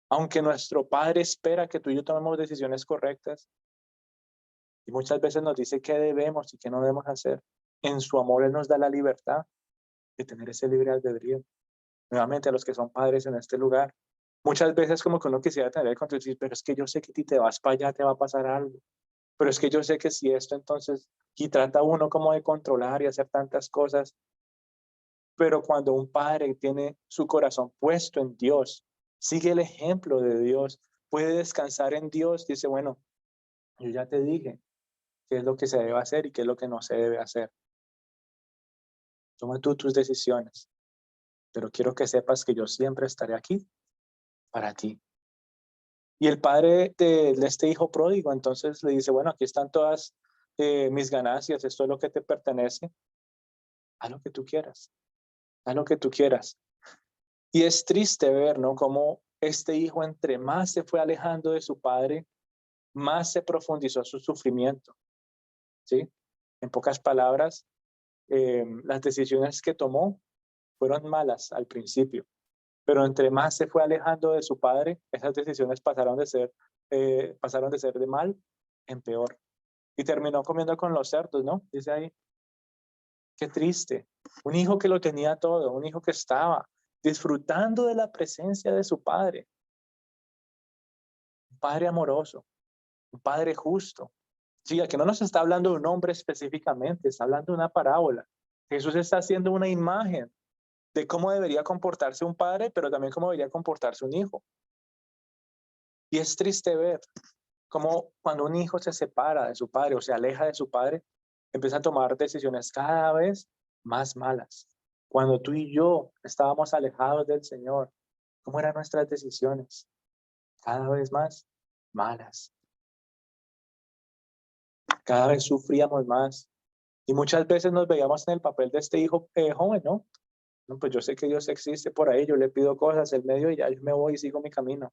Aunque nuestro Padre espera que tú y yo tomemos decisiones correctas, y muchas veces nos dice qué debemos y qué no debemos hacer, en su amor Él nos da la libertad de tener ese libre albedrío. Nuevamente a los que son padres en este lugar, muchas veces como que uno quisiera tener el control, pero es que yo sé que si te vas para allá te va a pasar algo, pero es que yo sé que si esto entonces, y trata uno como de controlar y hacer tantas cosas, pero cuando un padre tiene su corazón puesto en Dios, sigue el ejemplo de Dios, puede descansar en Dios, dice, bueno, yo ya te dije qué es lo que se debe hacer y qué es lo que no se debe hacer. Toma tú tus decisiones, pero quiero que sepas que yo siempre estaré aquí para ti. Y el padre de este hijo pródigo, entonces le dice, bueno, aquí están mis ganancias, esto es lo que te pertenece, haz lo que tú quieras, haz lo que tú quieras. Y es triste ver, ¿no? Cómo este hijo, entre más se fue alejando de su padre, más se profundizó su sufrimiento, ¿sí? En pocas palabras, las decisiones que tomó fueron malas al principio, pero entre más se fue alejando de su padre, esas decisiones pasaron de ser de mal en peor. Y terminó comiendo con los cerdos, ¿no? Dice ahí, qué triste. Un hijo que lo tenía todo, un hijo que estaba disfrutando de la presencia de su padre. Un padre amoroso, un padre justo. Sí, aquí no nos está hablando de un hombre específicamente, está hablando de una parábola. Jesús está haciendo una imagen de cómo debería comportarse un padre, pero también cómo debería comportarse un hijo. Y es triste ver cómo cuando un hijo se separa de su padre o se aleja de su padre, empieza a tomar decisiones cada vez más malas. Cuando tú y yo estábamos alejados del Señor, ¿cómo eran nuestras decisiones? Cada vez más malas. Cada vez sufríamos más. Y muchas veces nos veíamos en el papel de este hijo joven, ¿no? No, pues yo sé que Dios existe por ahí, yo le pido cosas, él me dio y ya yo me voy y sigo mi camino.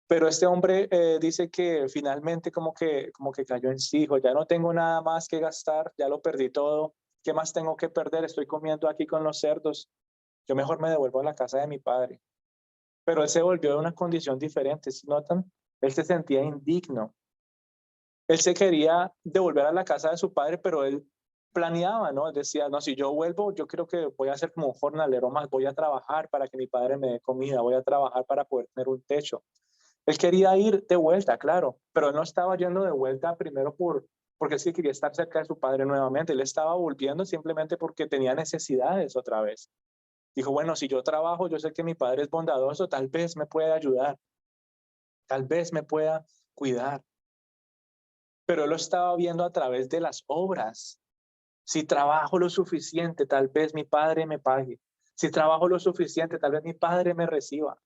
Pero este hombre dice que finalmente como que cayó en sí, dijo, ya no tengo nada más que gastar, ya lo perdí todo, ¿qué más tengo que perder? Estoy comiendo aquí con los cerdos, yo mejor me devuelvo a la casa de mi padre. Pero él se volvió de una condición diferente, ¿sí notan? Él se sentía indigno, él se quería devolver a la casa de su padre, pero él planeaba, ¿no? Él decía, no, si yo vuelvo, yo creo que voy a ser como un jornalero más, voy a trabajar para que mi padre me dé comida, voy a trabajar para poder tener un techo. Él quería ir de vuelta, claro, pero él no estaba yendo de vuelta primero porque sí quería estar cerca de su padre nuevamente. Él estaba volviendo simplemente porque tenía necesidades otra vez. Dijo, bueno, si yo trabajo, yo sé que mi padre es bondadoso, tal vez me pueda ayudar, tal vez me pueda cuidar. Pero él lo estaba viendo a través de las obras. Si trabajo lo suficiente, tal vez mi padre me pague. Si trabajo lo suficiente, tal vez mi padre me reciba.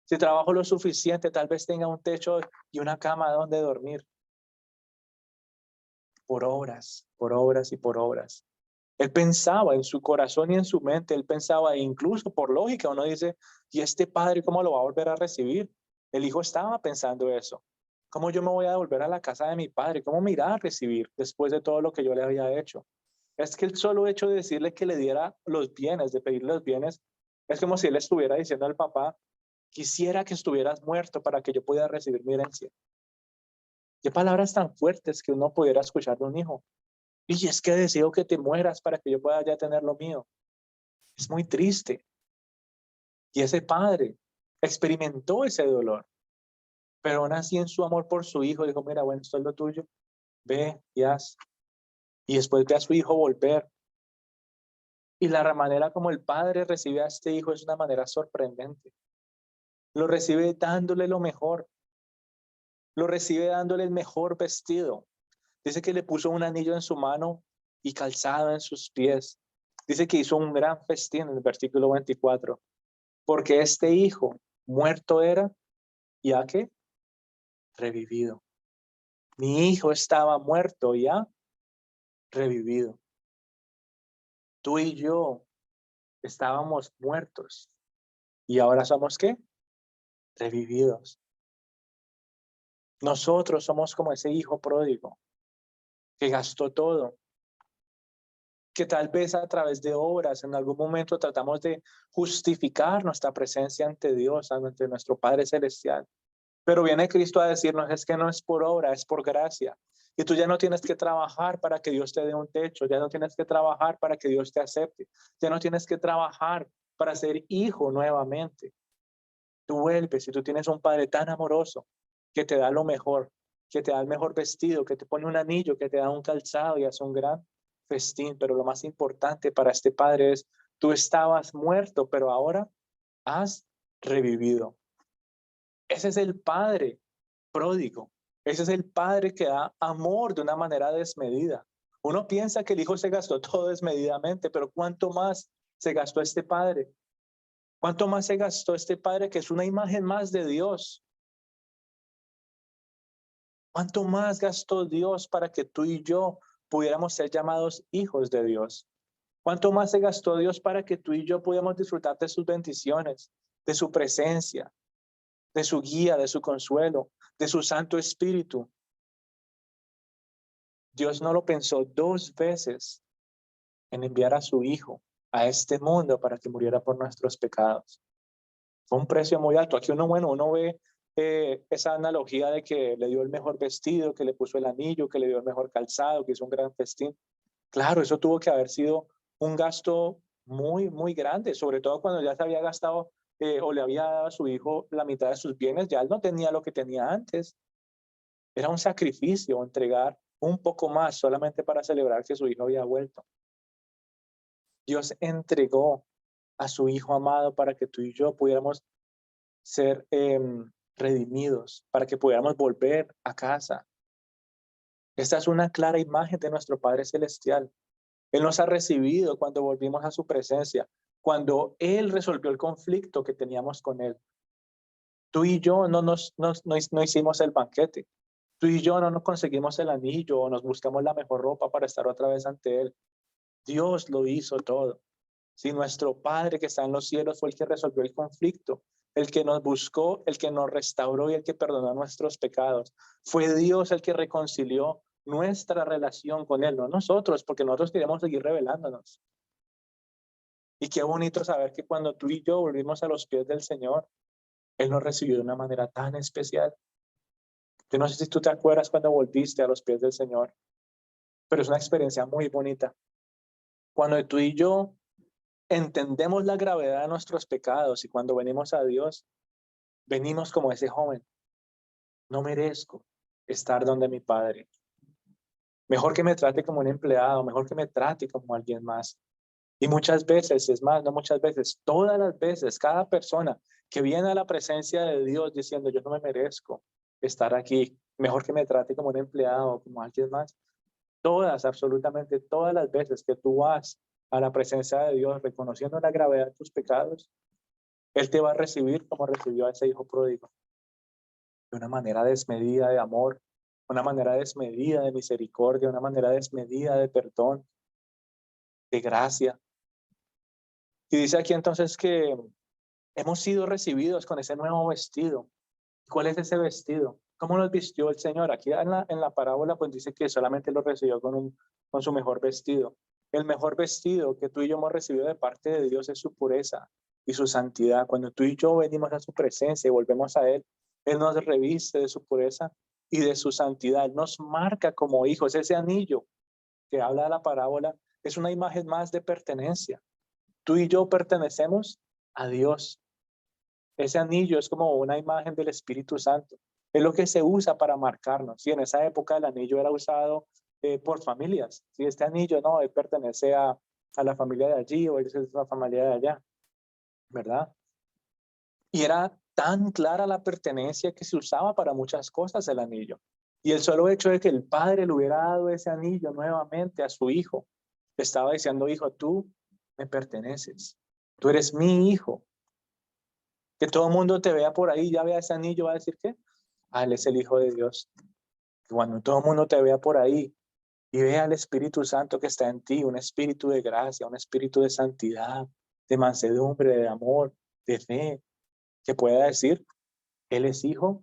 Si trabajo lo suficiente, tal vez tenga un techo y una cama donde dormir. Por obras, por obras y por obras. Él pensaba en su corazón y en su mente, él pensaba, e incluso por lógica, uno dice, ¿y este padre cómo lo va a volver a recibir? El hijo estaba pensando eso. ¿Cómo yo me voy a devolver a la casa de mi padre? ¿Cómo me irá a recibir después de todo lo que yo le había hecho? Es que el solo hecho de decirle que le diera los bienes, de pedirle los bienes, es como si él estuviera diciendo al papá, quisiera que estuvieras muerto para que yo pudiera recibir mi herencia. Qué palabras tan fuertes que uno pudiera escuchar de un hijo. Y es que deseo que te mueras para que yo pueda ya tener lo mío. Es muy triste. Y ese padre experimentó ese dolor, pero aún así en su amor por su hijo dijo, mira, bueno, esto es lo tuyo, ve y haz. Y después ve a su hijo volver. Y la manera como el padre recibe a este hijo es una manera sorprendente. Lo recibe dándole lo mejor, lo recibe dándole el mejor vestido. Dice que le puso un anillo en su mano y calzado en sus pies. Dice que hizo un gran festín en el versículo 24, porque este hijo muerto era y ha que revivido. Mi hijo estaba muerto y ha revivido. Tú y yo estábamos muertos y ahora somos ¿qué? Revividos. Nosotros somos como ese hijo pródigo que gastó todo, que tal vez a través de obras en algún momento tratamos de justificar nuestra presencia ante Dios, ante nuestro Padre Celestial. Pero viene Cristo a decirnos, es que no es por obra, es por gracia. Y tú ya no tienes que trabajar para que Dios te dé un techo, ya no tienes que trabajar para que Dios te acepte, ya no tienes que trabajar para ser hijo nuevamente. Tú vuelves y tú tienes un Padre tan amoroso que te da lo mejor, que te da el mejor vestido, que te pone un anillo, que te da un calzado y hace un gran festín. Pero lo más importante para este Padre es, tú estabas muerto, pero ahora has revivido. Ese es el Padre pródigo. Ese es el Padre que da amor de una manera desmedida. Uno piensa que el Hijo se gastó todo desmedidamente, pero ¿cuánto más se gastó este Padre? ¿Cuánto más se gastó este Padre que es una imagen más de Dios? ¿Cuánto más gastó Dios para que tú y yo pudiéramos ser llamados hijos de Dios? ¿Cuánto más se gastó Dios para que tú y yo pudiéramos disfrutar de sus bendiciones, de su presencia, de su guía, de su consuelo, de su Santo Espíritu? Dios no lo pensó 2 veces en enviar a su Hijo a este mundo para que muriera por nuestros pecados. Fue un precio muy alto. Aquí uno ve esa analogía de que le dio el mejor vestido, que le puso el anillo, que le dio el mejor calzado, que hizo un gran festín. Claro, eso tuvo que haber sido un gasto muy, muy grande, sobre todo cuando ya se había gastado o le había dado a su hijo la mitad de sus bienes, ya él no tenía lo que tenía antes. Era un sacrificio entregar un poco más solamente para celebrar que su hijo había vuelto. Dios entregó a su Hijo amado para que tú y yo pudiéramos ser redimidos, para que pudiéramos volver a casa. Esta es una clara imagen de nuestro Padre Celestial. Él nos ha recibido cuando volvimos a su presencia, cuando Él resolvió el conflicto que teníamos con Él. Tú y yo no hicimos el banquete. Tú y yo no nos conseguimos el anillo o nos buscamos la mejor ropa para estar otra vez ante Él. Dios lo hizo todo. Si nuestro Padre que está en los cielos fue el que resolvió el conflicto, el que nos buscó, el que nos restauró y el que perdonó nuestros pecados. Fue Dios el que reconcilió nuestra relación con Él, no nosotros, porque nosotros queremos seguir rebelándonos. Y qué bonito saber que cuando tú y yo volvimos a los pies del Señor, Él nos recibió de una manera tan especial. Yo no sé si tú te acuerdas cuando volviste a los pies del Señor, pero es una experiencia muy bonita. Cuando tú y yo entendemos la gravedad de nuestros pecados y cuando venimos a Dios, venimos como ese joven. No merezco estar donde mi Padre. Mejor que me trate como un empleado, mejor que me trate como alguien más. Y muchas veces, es más, no muchas veces, todas las veces, cada persona que viene a la presencia de Dios diciendo, yo no me merezco estar aquí, mejor que me trate como un empleado, como alguien más. Todas, absolutamente todas las veces que tú vas a la presencia de Dios reconociendo la gravedad de tus pecados, Él te va a recibir como recibió a ese hijo pródigo, de una manera desmedida de amor, una manera desmedida de misericordia, una manera desmedida de perdón, de gracia. Y dice aquí entonces que hemos sido recibidos con ese nuevo vestido. ¿Cuál es ese vestido? ¿Cómo nos vistió el Señor? Aquí en la parábola pues dice que solamente lo recibió con su mejor vestido. El mejor vestido que tú y yo hemos recibido de parte de Dios es su pureza y su santidad. Cuando tú y yo venimos a su presencia y volvemos a Él, Él nos reviste de su pureza y de su santidad. Él nos marca como hijos. Ese anillo que habla de la parábola es una imagen más de pertenencia. Tú y yo pertenecemos a Dios. Ese anillo es como una imagen del Espíritu Santo. Es lo que se usa para marcarnos. Y en esa época el anillo era usado por familias. Si este anillo no, él pertenece a la familia de allí o él es la familia de allá, ¿verdad? Y era tan clara la pertenencia que se usaba para muchas cosas el anillo. Y el solo hecho de que el padre le hubiera dado ese anillo nuevamente a su hijo, estaba diciendo, hijo, tú me perteneces. Tú eres mi hijo. Que todo el mundo te vea por ahí, ya vea ese anillo, va a decir que, él es el Hijo de Dios. Que cuando todo el mundo te vea por ahí y vea el Espíritu Santo que está en ti, un espíritu de gracia, un espíritu de santidad, de mansedumbre, de amor, de fe, que pueda decir, Él es Hijo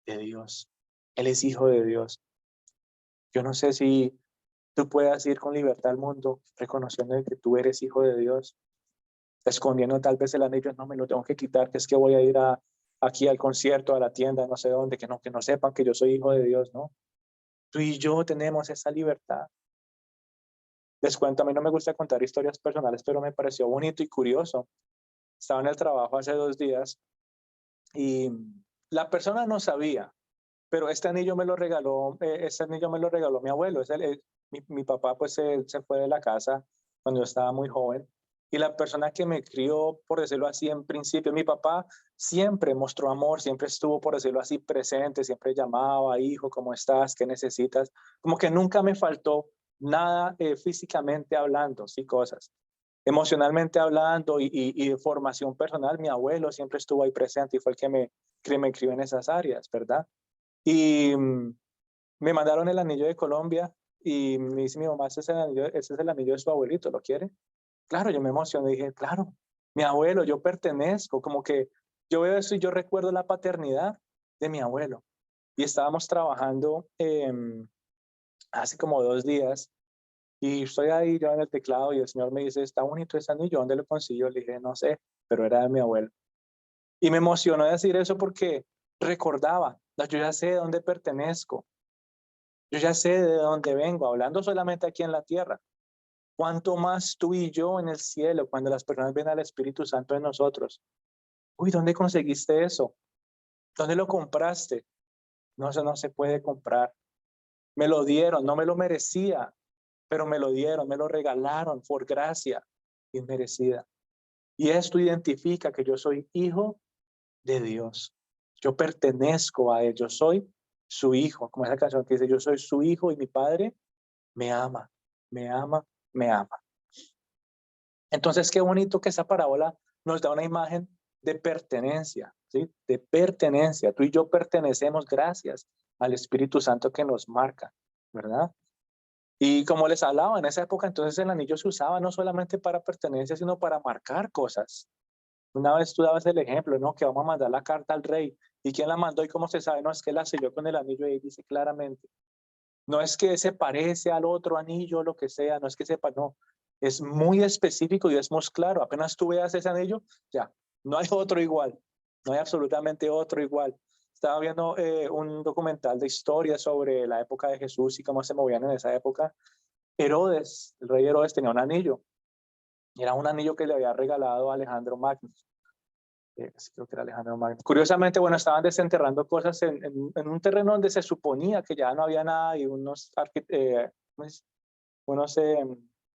de Dios. Él es Hijo de Dios. Yo no sé si tú puedas ir con libertad al mundo reconociendo que tú eres Hijo de Dios, escondiendo tal vez el anillo, no me lo tengo que quitar, que es que voy a ir aquí al concierto, a la tienda, no sé dónde, que no sepan que yo soy hijo de Dios, ¿no? Tú y yo tenemos esa libertad. Les cuento, a mí no me gusta contar historias personales, pero me pareció bonito y curioso. Estaba en el trabajo hace 2 días y la persona no sabía, pero este anillo me lo regaló mi abuelo. Mi papá pues se fue de la casa cuando yo estaba muy joven y la persona que me crió, por decirlo así, en principio, mi papá siempre mostró amor, siempre estuvo, por decirlo así, presente, siempre llamaba, hijo, ¿cómo estás? ¿Qué necesitas? Como que nunca me faltó nada físicamente hablando, sí, cosas. Emocionalmente hablando y de formación personal, mi abuelo siempre estuvo ahí presente y fue el que me crió en esas áreas, ¿verdad? Y Me mandaron el anillo de Colombia y me dice mi mamá, ese es el anillo de su abuelito, ¿lo quiere? Claro, yo me emocioné y dije, claro, mi abuelo, yo pertenezco, como que yo veo eso y yo recuerdo la paternidad de mi abuelo. Y estábamos trabajando hace como 2 días y estoy ahí yo en el teclado y el señor me dice, está bonito ese anillo, ¿dónde lo consiguió? Le dije, no sé, pero era de mi abuelo. Y me emocionó decir eso porque recordaba, yo ya sé de dónde pertenezco, yo ya sé de dónde vengo, hablando solamente aquí en la tierra. Cuánto más tú y yo en el cielo, cuando las personas ven al Espíritu Santo en nosotros. Uy, ¿dónde conseguiste eso? ¿Dónde lo compraste? No, eso no se puede comprar. Me lo dieron, no me lo merecía, pero me lo dieron, me lo regalaron por gracia inmerecida. Y esto identifica que yo soy hijo de Dios. Yo pertenezco a Él, yo soy su hijo, como esa canción que dice, yo soy su hijo y mi padre me ama, me ama, me ama. Entonces, qué bonito que esa parábola nos da una imagen de pertenencia, ¿sí? De pertenencia. Tú y yo pertenecemos gracias al Espíritu Santo que nos marca, ¿verdad? Y como les hablaba, en esa época entonces el anillo se usaba no solamente para pertenencia, sino para marcar cosas. Una vez tú dabas el ejemplo, ¿no? Que vamos a mandar la carta al rey. ¿Y quién la mandó y cómo se sabe? No, es que la selló con el anillo y ahí dice claramente. No es que se parece al otro anillo, lo que sea, no es que sepa, no. Es muy específico y es muy claro. Apenas tú veas ese anillo, ya, no hay otro igual. No hay absolutamente otro igual. Estaba viendo un documental de historia sobre la época de Jesús y cómo se movían en esa época. Herodes, el rey Herodes tenía un anillo. Y era un anillo que le había regalado a Alejandro Magno. Sí, creo que era Alejandro Magno. Curiosamente, bueno, estaban desenterrando cosas en un terreno donde se suponía que ya no había nada y unos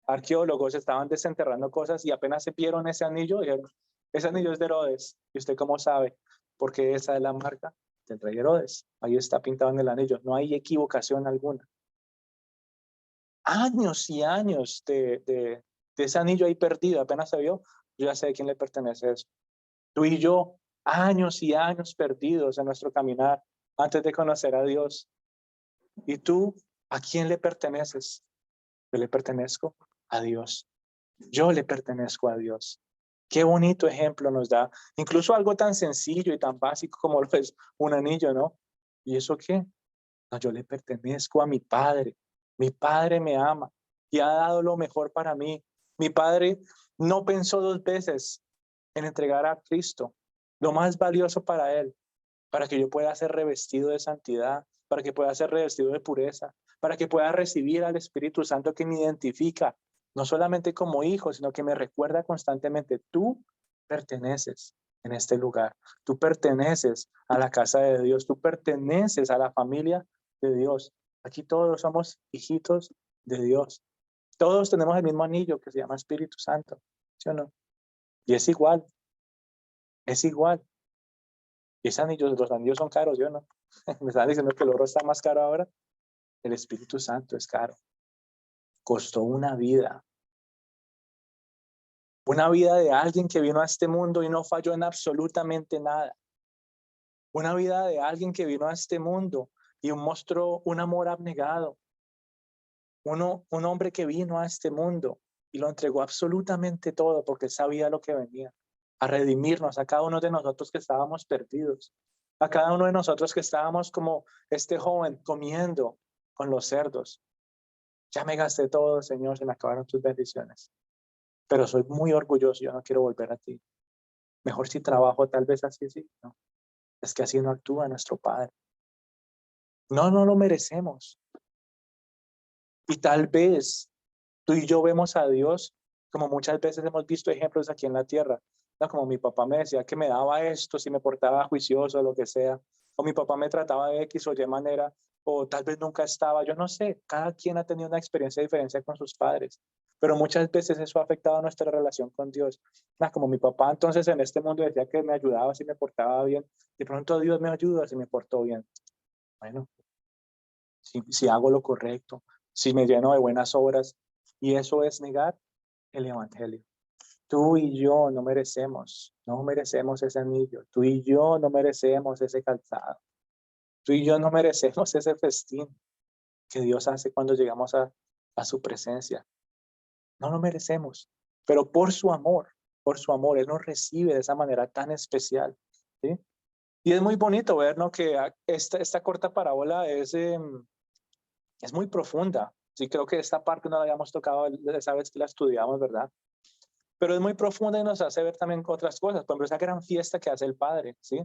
arqueólogos estaban desenterrando cosas y apenas se vieron ese anillo, dijeron, ese anillo es de Herodes. ¿Y usted cómo sabe? Porque esa es la marca del rey Herodes. Ahí está pintado en el anillo. No hay equivocación alguna. Años y años de ese anillo ahí perdido, apenas se vio, yo ya sé a quién le pertenece eso. Tú y yo, años y años perdidos en nuestro caminar antes de conocer a Dios. ¿Y tú a quién le perteneces? Yo le pertenezco a Dios. Yo le pertenezco a Dios. Qué bonito ejemplo nos da. Incluso algo tan sencillo y tan básico como lo es un anillo, ¿no? ¿Y eso qué? No, yo le pertenezco a mi Padre. Mi Padre me ama y ha dado lo mejor para mí. Mi Padre no pensó 2 veces en entregar a Cristo, lo más valioso para Él, para que yo pueda ser revestido de santidad, para que pueda ser revestido de pureza, para que pueda recibir al Espíritu Santo que me identifica, no solamente como hijo, sino que me recuerda constantemente, tú perteneces en este lugar, tú perteneces a la casa de Dios, tú perteneces a la familia de Dios. Aquí todos somos hijitos de Dios. Todos tenemos el mismo anillo que se llama Espíritu Santo, ¿sí o no? Y es igual, es igual. Y esos anillos, los anillos son caros, ¿sí o no? Me están diciendo que el oro está más caro ahora. El Espíritu Santo es caro. Costó una vida de alguien que vino a este mundo y no falló en absolutamente nada. Una vida de alguien que vino a este mundo y mostró un amor abnegado. Un hombre que vino a este mundo y lo entregó absolutamente todo porque sabía lo que venía, a redimirnos a cada uno de nosotros que estábamos perdidos, a cada uno de nosotros que estábamos como este joven comiendo con los cerdos. Ya me gasté todo, Señor, se me acabaron tus bendiciones, pero soy muy orgulloso, yo no quiero volver a ti. Mejor si trabajo tal vez así, sí, no. Es que así no actúa nuestro Padre. No, no lo merecemos. Y tal vez tú y yo vemos a Dios como muchas veces hemos visto ejemplos aquí en la tierra, ¿no? Como mi papá me decía que me daba esto si me portaba juicioso o lo que sea, o mi papá me trataba de X o Y manera, o tal vez nunca estaba, yo no sé, cada quien ha tenido una experiencia diferente con sus padres, pero muchas veces eso ha afectado a nuestra relación con Dios. ¿No? Como mi papá entonces en este mundo decía que me ayudaba si me portaba bien, de pronto Dios me ayuda si me porto bien. Bueno, si hago lo correcto, si me lleno de buenas obras, y eso es negar el Evangelio. Tú y yo no merecemos ese anillo, tú y yo no merecemos ese calzado, tú y yo no merecemos ese festín, que Dios hace cuando llegamos a su presencia. No lo merecemos, pero por su amor, Él nos recibe de esa manera tan especial, ¿sí? Y es muy bonito ver, ¿no?, que esta corta parábola es muy profunda. Sí, creo que esta parte no la habíamos tocado esa vez que la estudiamos, ¿verdad? Pero es muy profunda y nos hace ver también otras cosas. Por ejemplo, esa gran fiesta que hace el Padre, ¿sí?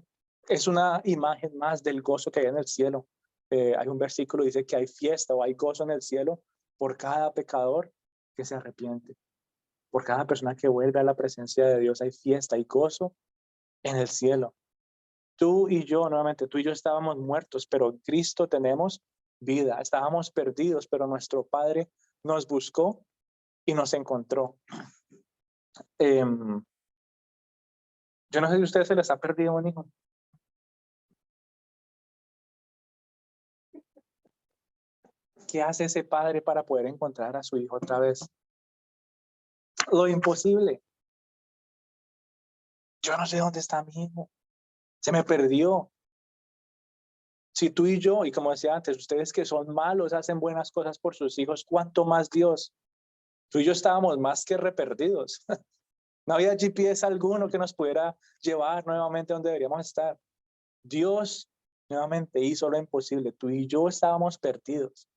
Es una imagen más del gozo que hay en el cielo. Hay un versículo que dice que hay fiesta o hay gozo en el cielo por cada pecador que se arrepiente. Por cada persona que vuelve a la presencia de Dios hay fiesta, hay gozo en el cielo. Tú y yo, nuevamente, tú y yo estábamos muertos, pero en Cristo tenemos vida. Estábamos perdidos, pero nuestro Padre nos buscó y nos encontró. Yo no sé si a ustedes se les ha perdido un hijo. ¿Qué hace ese padre para poder encontrar a su hijo otra vez? Lo imposible. Yo no sé dónde está mi hijo. Se me perdió. Si tú y yo, y como decía antes, ustedes que son malos hacen buenas cosas por sus hijos, ¿cuánto más Dios? Tú y yo estábamos más que reperdidos. No había GPS alguno que nos pudiera llevar nuevamente donde deberíamos estar. Dios nuevamente hizo lo imposible. Tú y yo estábamos perdidos,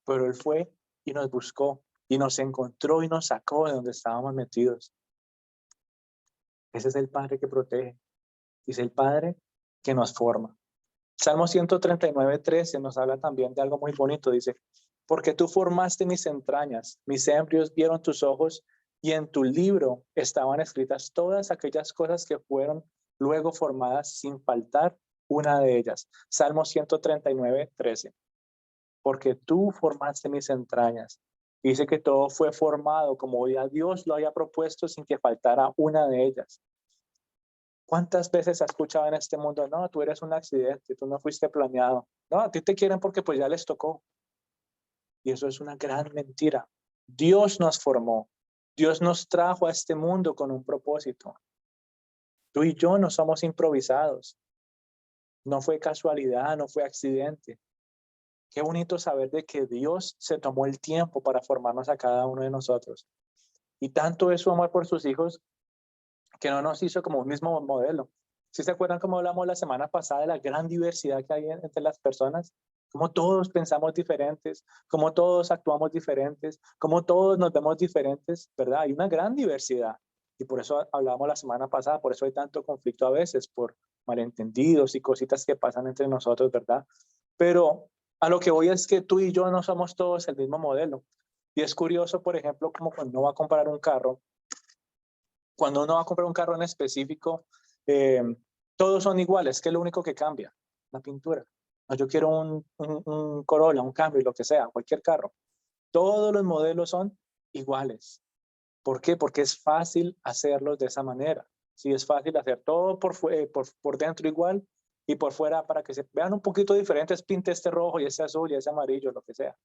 pero Él fue y nos buscó y nos encontró y nos sacó de donde estábamos metidos. Ese es el Padre que protege. Es el Padre que nos forma. Salmo 139:13 nos habla también de algo muy bonito. Dice, porque tú formaste mis entrañas, mis embrios vieron tus ojos, y en tu libro estaban escritas todas aquellas cosas que fueron luego formadas sin faltar una de ellas. Salmo 139:13. Porque tú formaste mis entrañas. Dice que todo fue formado como ya Dios lo había propuesto sin que faltara una de ellas. ¿Cuántas veces has escuchado en este mundo, no, tú eres un accidente, tú no fuiste planeado? No, a ti te quieren porque pues ya les tocó. Y eso es una gran mentira. Dios nos formó. Dios nos trajo a este mundo con un propósito. Tú y yo no somos improvisados. No fue casualidad, no fue accidente. Qué bonito saber de que Dios se tomó el tiempo para formarnos a cada uno de nosotros. Y tanto es su amor por sus hijos que no nos hizo como un mismo modelo. ¿Sí se acuerdan cómo hablamos la semana pasada de la gran diversidad que hay entre las personas? Cómo todos pensamos diferentes, cómo todos actuamos diferentes, cómo todos nos vemos diferentes, ¿verdad? Hay una gran diversidad. Y por eso hablábamos la semana pasada, por eso hay tanto conflicto a veces, por malentendidos y cositas que pasan entre nosotros, ¿verdad? Pero a lo que voy es que tú y yo no somos todos el mismo modelo. Y es curioso, por ejemplo, como cuando uno va a comprar un carro, cuando uno va a comprar un carro en específico, eh, todos son iguales, que es lo único que cambia, la pintura. No, yo quiero un Corolla, un Camry, lo que sea, cualquier carro. Todos los modelos son iguales. ¿Por qué? Porque es fácil hacerlos de esa manera. Sí, es fácil hacer todo por dentro igual y por fuera para que se vean un poquito diferentes, pinte este rojo y ese azul y ese amarillo, lo que sea.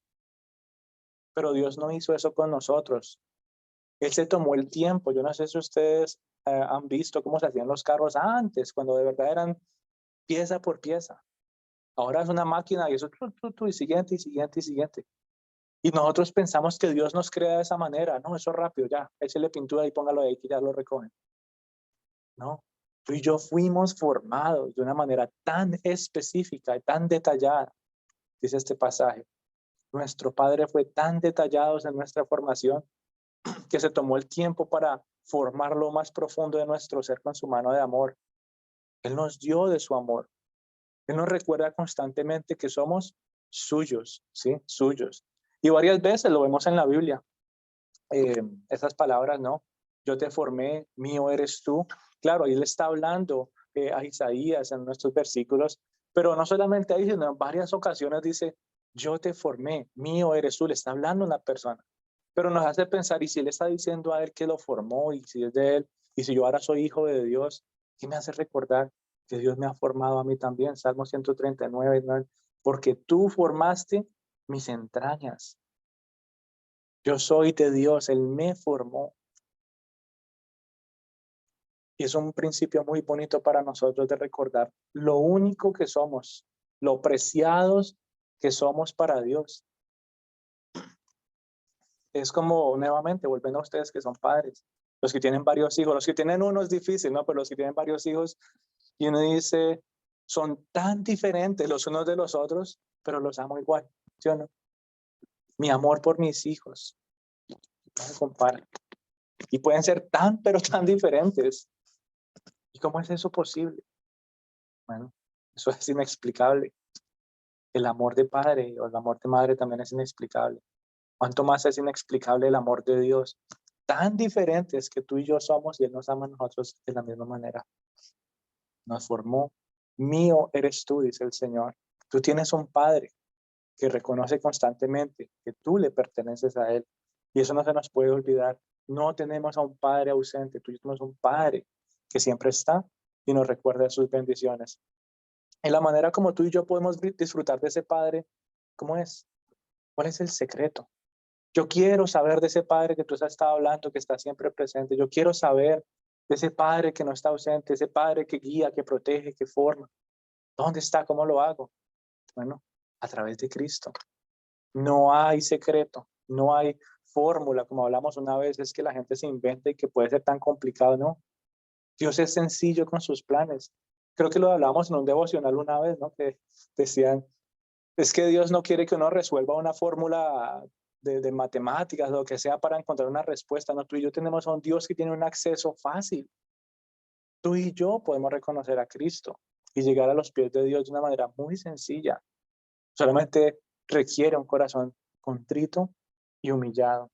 Pero Dios no hizo eso con nosotros. Él se tomó el tiempo. Yo no sé si ustedes han visto cómo se hacían los carros antes, cuando de verdad eran pieza por pieza. Ahora es una máquina y eso, y siguiente, y siguiente, y siguiente. Y nosotros pensamos que Dios nos crea de esa manera. No, eso rápido, ya, échale pintura y póngalo ahí que ya lo recogen. No, tú y yo fuimos formados de una manera tan específica y tan detallada, dice este pasaje. Nuestro Padre fue tan detallado en nuestra formación que se tomó el tiempo para formar lo más profundo de nuestro ser con su mano de amor. Él nos dio de su amor. Él nos recuerda constantemente que somos suyos, ¿sí? Suyos. Y varias veces lo vemos en la Biblia. Esas palabras, ¿no? Yo te formé, mío eres tú. Claro, ahí le está hablando a Isaías en nuestros versículos, pero no solamente ahí, sino en varias ocasiones dice, yo te formé, mío eres tú. Le está hablando a una persona. Pero nos hace pensar, y si él está diciendo a él que lo formó, y si es de él, y si yo ahora soy hijo de Dios, ¿qué me hace recordar que Dios me ha formado a mí también? Salmo 139, ¿no? Porque tú formaste mis entrañas. Yo soy de Dios, Él me formó. Y es un principio muy bonito para nosotros de recordar lo único que somos, lo preciados que somos para Dios. es como, nuevamente, volviendo a ustedes que son padres, los que tienen varios hijos, los que tienen uno es difícil, ¿no? Pero los que tienen varios hijos, y uno dice, son tan diferentes los unos de los otros, pero los amo igual, ¿sí o no? Mi amor por mis hijos, no se compara. Y pueden ser tan, pero tan diferentes. ¿Y cómo es eso posible? Bueno, eso es inexplicable. El amor de padre o el amor de madre también es inexplicable. ¿Cuánto más es inexplicable el amor de Dios? Tan diferentes que tú y yo somos y Él nos ama a nosotros de la misma manera. Nos formó. Mío eres tú, dice el Señor. Tú tienes un Padre que reconoce constantemente que tú le perteneces a Él. Y eso no se nos puede olvidar. No tenemos a un Padre ausente. Tú tenemos un Padre que siempre está y nos recuerda sus bendiciones. En la manera como tú y yo podemos disfrutar de ese Padre, ¿cómo es? ¿Cuál es el secreto? Yo quiero saber de ese Padre que tú has estado hablando, que está siempre presente. Yo quiero saber de ese Padre que no está ausente, ese Padre que guía, que protege, que forma. ¿Dónde está? ¿Cómo lo hago? Bueno, a través de Cristo. No hay secreto, no hay fórmula, como hablamos una vez, es que la gente se inventa y que puede ser tan complicado, ¿no? Dios es sencillo con sus planes. Creo que lo hablamos en un devocional una vez, ¿no? Que decían, es que Dios no quiere que uno resuelva una fórmula de matemáticas, lo que sea, para encontrar una respuesta. No, tú y yo tenemos a un Dios que tiene un acceso fácil. Tú y yo podemos reconocer a Cristo y llegar a los pies de Dios de una manera muy sencilla. Solamente requiere un corazón contrito y humillado.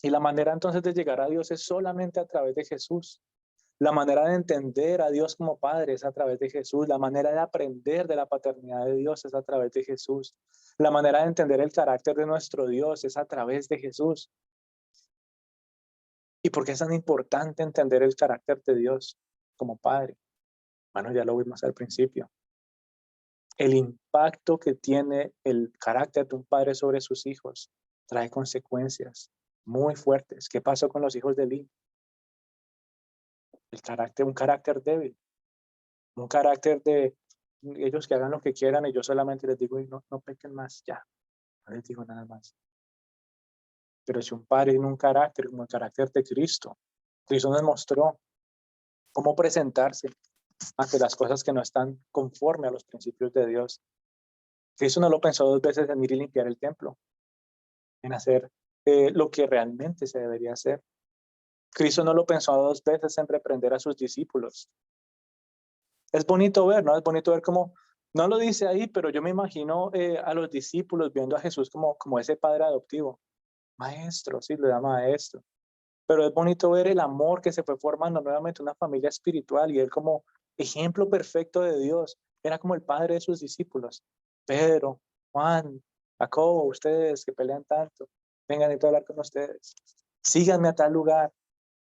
Y la manera entonces de llegar a Dios es solamente a través de Jesús. La manera de entender a Dios como Padre es a través de Jesús. La manera de aprender de la paternidad de Dios es a través de Jesús. La manera de entender el carácter de nuestro Dios es a través de Jesús. ¿Y por qué es tan importante entender el carácter de Dios como Padre? Bueno, ya lo vimos al principio. El impacto que tiene el carácter de un padre sobre sus hijos trae consecuencias muy fuertes. ¿Qué pasó con los hijos de Eli? Un carácter débil, un carácter de ellos que hagan lo que quieran y yo solamente les digo, no, no pequen más, ya, no les digo nada más. Pero si un padre tiene un carácter como el carácter de Cristo, Cristo nos mostró cómo presentarse ante las cosas que no están conforme a los principios de Dios. Cristo no lo pensó dos veces en ir y limpiar el templo, en hacer lo que realmente se debería hacer. Cristo no lo pensó dos veces en reprender a sus discípulos. Es bonito ver, ¿no? Es bonito ver cómo, no lo dice ahí, pero yo me imagino a los discípulos viendo a Jesús como ese padre adoptivo. Maestro, sí, le da maestro. Pero es bonito ver el amor que se fue formando nuevamente una familia espiritual y él como ejemplo perfecto de Dios. Era como el padre de sus discípulos. Pedro, Juan, Jacobo, ustedes que pelean tanto, vengan y hablar con ustedes. Síganme a tal lugar.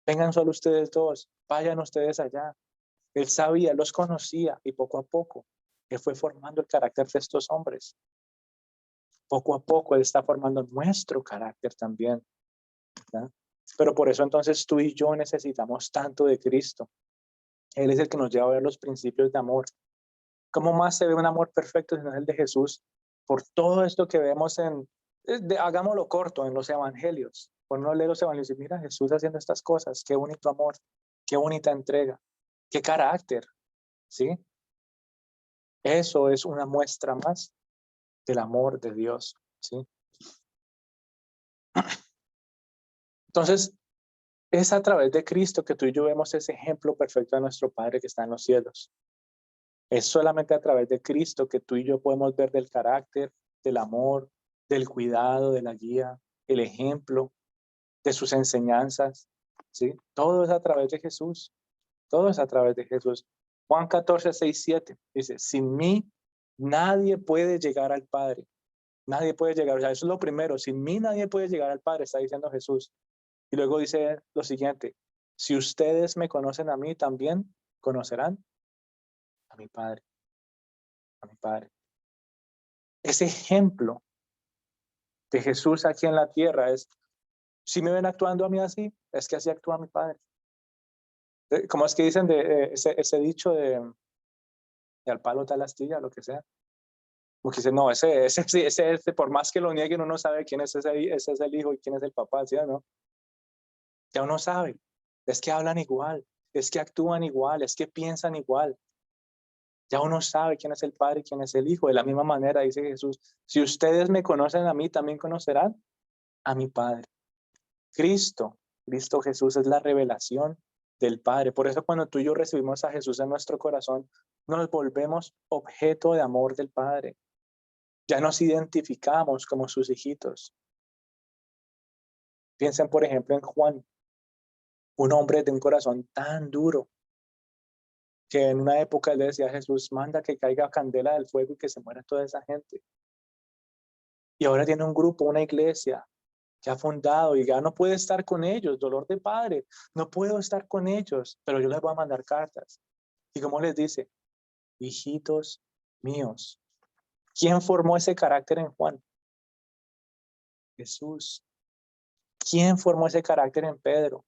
Vengan solo ustedes dos. Vayan ustedes allá. Él sabía, los conocía y poco a poco él fue formando el carácter de estos hombres. Poco a poco él está formando nuestro carácter también, ¿verdad? Pero por eso entonces tú y yo necesitamos tanto de Cristo. Él es el que nos lleva a ver los principios de amor. ¿Cómo más se ve un amor perfecto si no es el de Jesús? Por todo esto que vemos hagámoslo corto, en los evangelios. Cuando uno lee los evangelios y mira Jesús haciendo estas cosas, qué bonito amor, qué bonita entrega, qué carácter, ¿sí? Eso es una muestra más del amor de Dios, ¿sí? Entonces, es a través de Cristo que tú y yo vemos ese ejemplo perfecto de nuestro Padre que está en los cielos. Es solamente a través de Cristo que tú y yo podemos ver del carácter, del amor, del cuidado, de la guía, el ejemplo, de sus enseñanzas, ¿sí? Todo es a través de Jesús. Todo es a través de Jesús. Juan 14:6-7 dice, sin mí nadie puede llegar al Padre. Nadie puede llegar, o sea, eso es lo primero. Sin mí nadie puede llegar al Padre, está diciendo Jesús. Y luego dice lo siguiente, si ustedes me conocen a mí, también conocerán a mi Padre, a mi Padre. Ese ejemplo de Jesús aquí en la tierra es, si me ven actuando a mí así, es que así actúa mi Padre. ¿Cómo es que dicen de ese dicho de al palo tal astilla, lo que sea? Porque dice, no, ese, por más que lo nieguen, uno sabe quién es ese es el hijo y quién es el papá, ¿sí o no? Ya uno sabe. Es que hablan igual, es que actúan igual, es que piensan igual. Ya uno sabe quién es el Padre y quién es el Hijo. De la misma manera dice Jesús, si ustedes me conocen a mí, también conocerán a mi Padre. Cristo Jesús es la revelación del Padre. Por eso cuando tú y yo recibimos a Jesús en nuestro corazón, nos volvemos objeto de amor del Padre. Ya nos identificamos como sus hijitos. Piensen, por ejemplo, en Juan, un hombre de un corazón tan duro, que en una época él le decía a Jesús, manda que caiga candela del fuego y que se muera toda esa gente. Y ahora tiene un grupo, una iglesia que ha fundado y ya no puede estar con ellos, dolor de padre, no puedo estar con ellos, pero yo les voy a mandar cartas. Y como les dice, hijitos míos. ¿Quién formó ese carácter en Juan? Jesús. ¿Quién formó ese carácter en Pedro?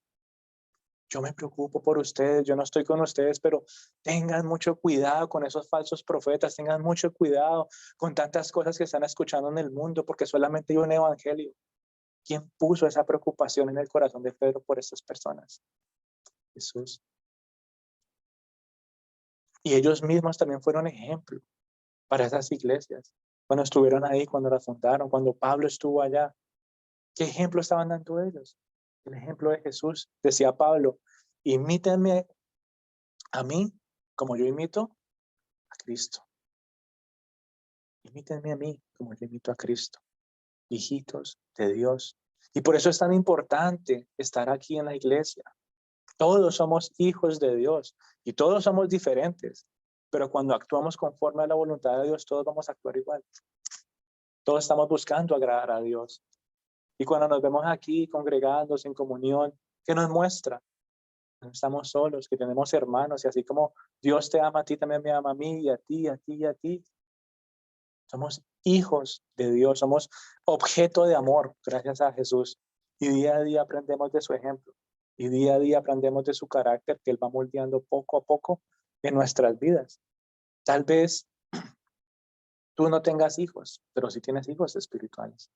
Yo me preocupo por ustedes, yo no estoy con ustedes, pero tengan mucho cuidado con esos falsos profetas, tengan mucho cuidado con tantas cosas que están escuchando en el mundo, porque solamente hay un evangelio. ¿Quién puso esa preocupación en el corazón de Pedro por estas personas? Jesús. Y ellos mismos también fueron ejemplo para esas iglesias. Cuando estuvieron ahí, cuando las fundaron, cuando Pablo estuvo allá, ¿qué ejemplo estaban dando ellos? El ejemplo de Jesús. Decía Pablo, imítenme a mí como yo imito a Cristo. Imítenme a mí como yo imito a Cristo. Hijitos de Dios. Y por eso es tan importante estar aquí en la iglesia. Todos somos hijos de Dios y todos somos diferentes, pero cuando actuamos conforme a la voluntad de Dios, todos vamos a actuar igual. Todos estamos buscando agradar a Dios. Y cuando nos vemos aquí congregados en comunión, ¿qué nos muestra? No estamos solos, que tenemos hermanos y así como Dios te ama a ti, también me ama a mí y a ti, a ti y a ti. Somos hijos de Dios, somos objeto de amor gracias a Jesús. Y día a día aprendemos de su ejemplo. Y día a día aprendemos de su carácter que Él va moldeando poco a poco en nuestras vidas. Tal vez tú no tengas hijos, pero sí tienes hijos espirituales.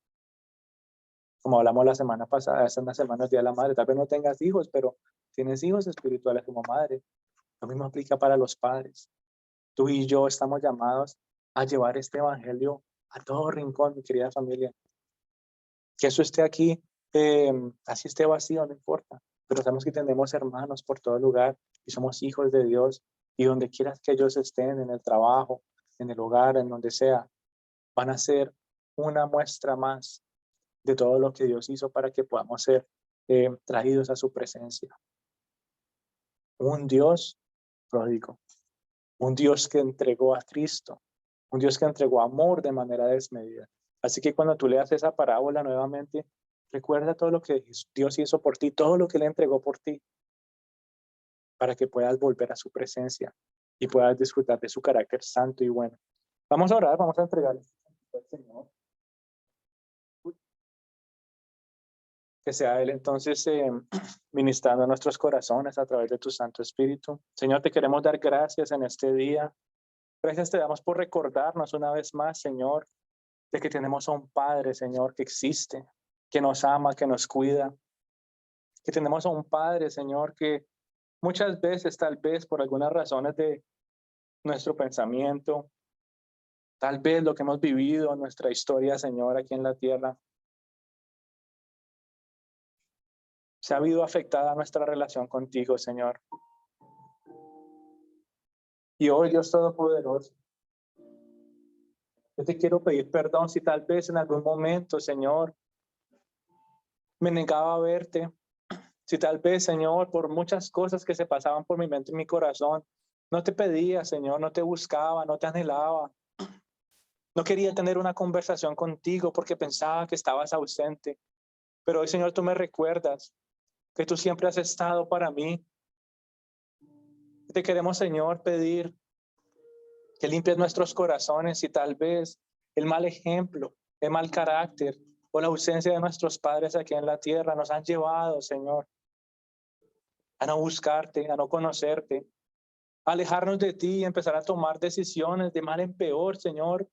Como hablamos la semana pasada, hace unas semanas, Día de la Madre, tal vez no tengas hijos, pero tienes hijos espirituales como madre. Lo mismo aplica para los padres. Tú y yo estamos llamados a llevar este evangelio a todo rincón, mi querida familia. Que eso esté aquí, así esté vacío, no importa. Pero sabemos que tenemos hermanos por todo lugar y somos hijos de Dios. Y donde quieras que ellos estén, en el trabajo, en el hogar, en donde sea, van a ser una muestra más de todo lo que Dios hizo para que podamos ser traídos a su presencia. Un Dios pródigo, un Dios que entregó a Cristo, un Dios que entregó amor de manera desmedida. Así que cuando tú leas esa parábola nuevamente, recuerda todo lo que Dios hizo por ti, todo lo que Él entregó por ti, para que puedas volver a su presencia y puedas disfrutar de su carácter santo y bueno. Vamos a orar, vamos a entregarle al Señor. Que sea Él entonces ministrando a nuestros corazones a través de tu Santo Espíritu. Señor, te queremos dar gracias en este día. Gracias te damos por recordarnos una vez más, Señor, de que tenemos a un Padre, Señor, que existe, que nos ama, que nos cuida. Que tenemos a un Padre, Señor, que muchas veces, tal vez por algunas razones de nuestro pensamiento, tal vez lo que hemos vivido, nuestra historia, Señor, aquí en la tierra, se ha habido afectada nuestra relación contigo, Señor. Y hoy, Dios Todopoderoso, yo te quiero pedir perdón si tal vez en algún momento, Señor, me negaba a verte. Si tal vez, Señor, por muchas cosas que se pasaban por mi mente y mi corazón, no te pedía, Señor, no te buscaba, no te anhelaba. No quería tener una conversación contigo porque pensaba que estabas ausente. Pero hoy, Señor, tú me recuerdas que tú siempre has estado para mí. Te queremos, Señor, pedir que limpies nuestros corazones y tal vez el mal ejemplo, el mal carácter o la ausencia de nuestros padres aquí en la tierra nos han llevado, Señor, a no buscarte, a no conocerte, a alejarnos de ti y empezar a tomar decisiones de mal en peor, Señor,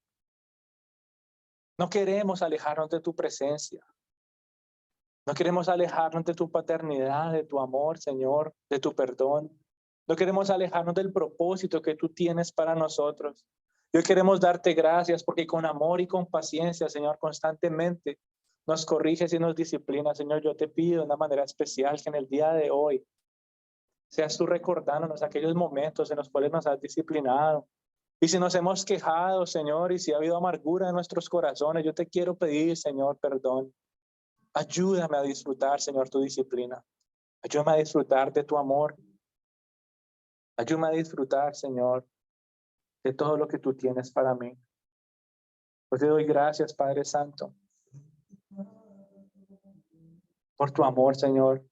No queremos alejarnos de tu presencia. No queremos alejarnos de tu paternidad, de tu amor, Señor, de tu perdón. No queremos alejarnos del propósito que tú tienes para nosotros. Y hoy queremos darte gracias porque con amor y con paciencia, Señor, constantemente nos corriges y nos disciplinas. Señor, yo te pido de una manera especial que en el día de hoy seas tú recordándonos aquellos momentos en los cuales nos has disciplinado. Y si nos hemos quejado, Señor, y si ha habido amargura en nuestros corazones, yo te quiero pedir, Señor, perdón. Ayúdame a disfrutar, Señor, tu disciplina. Ayúdame a disfrutar de tu amor. Ayúdame a disfrutar, Señor, de todo lo que tú tienes para mí. Pues te doy gracias, Padre Santo, por tu amor, Señor.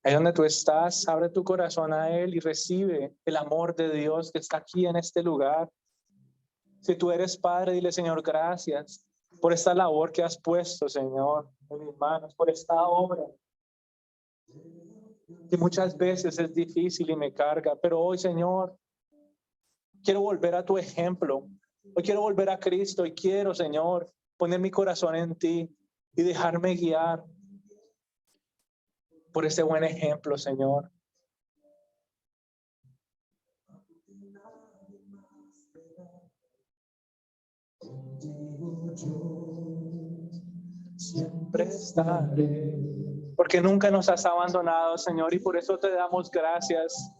Ahí donde tú estás, abre tu corazón a Él y recibe el amor de Dios que está aquí en este lugar. Si tú eres padre, dile, Señor, gracias por esta labor que has puesto, Señor, en mis manos, por esta obra, que muchas veces es difícil y me carga, pero hoy, Señor, quiero volver a tu ejemplo. Hoy quiero volver a Cristo y quiero, Señor, poner mi corazón en ti y dejarme guiar por ese buen ejemplo, Señor. Siempre estaré, porque nunca nos has abandonado, Señor, y por eso te damos gracias.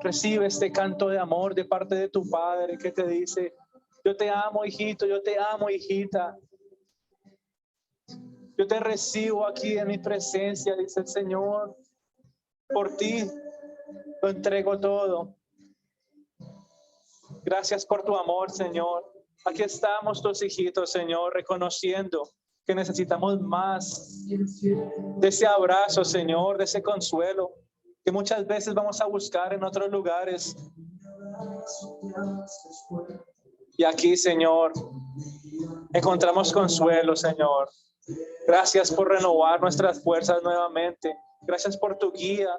Recibe este canto de amor de parte de tu Padre que te dice, yo te amo, hijito, yo te amo, hijita. Yo te recibo aquí en mi presencia, dice el Señor. Por ti lo entrego todo. Gracias por tu amor, Señor. Aquí estamos tus hijitos, Señor, reconociendo que necesitamos más de ese abrazo, Señor, de ese consuelo que muchas veces vamos a buscar en otros lugares. Y aquí, Señor, encontramos consuelo, Señor. Gracias por renovar nuestras fuerzas nuevamente. Gracias por tu guía.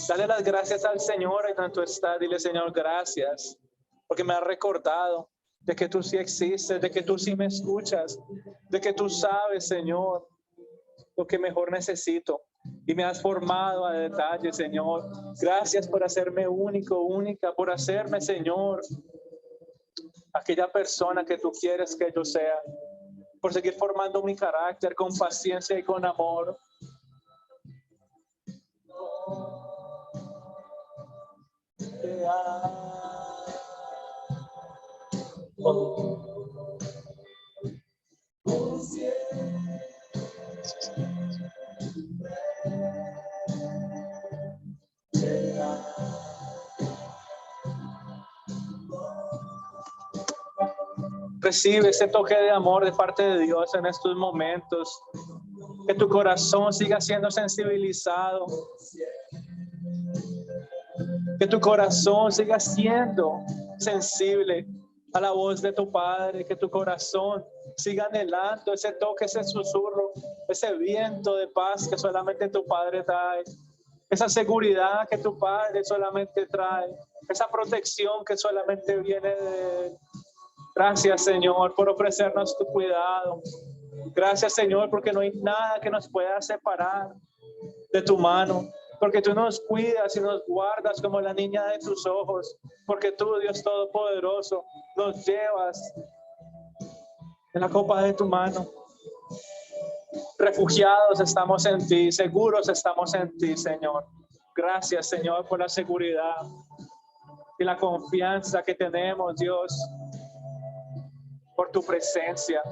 Dale las gracias al Señor en tanto está. Dile, Señor, gracias, porque me has recordado de que tú sí existes, de que tú sí me escuchas, de que tú sabes, Señor, lo que mejor necesito. Y me has formado a detalle, Señor. Gracias por hacerme único, única, por hacerme, Señor, aquella persona que tú quieres que yo sea, por seguir formando mi carácter con paciencia y con amor. Te amo. Recibe ese toque de amor de parte de Dios en estos momentos. Que tu corazón siga siendo sensibilizado. Que tu corazón siga siendo sensible a la voz de tu Padre. Que tu corazón siga anhelando ese toque, ese susurro, ese viento de paz que solamente tu Padre trae. Esa seguridad que tu Padre solamente trae. Esa protección que solamente viene de Él. Gracias, Señor, por ofrecernos tu cuidado. Gracias, Señor, porque no hay nada que nos pueda separar de tu mano. Porque tú nos cuidas y nos guardas como la niña de tus ojos. Porque tú, Dios Todopoderoso, nos llevas en la copa de tu mano. Refugiados estamos en ti, seguros estamos en ti, Señor. Gracias, Señor, por la seguridad y la confianza que tenemos, Dios, por tu presencia.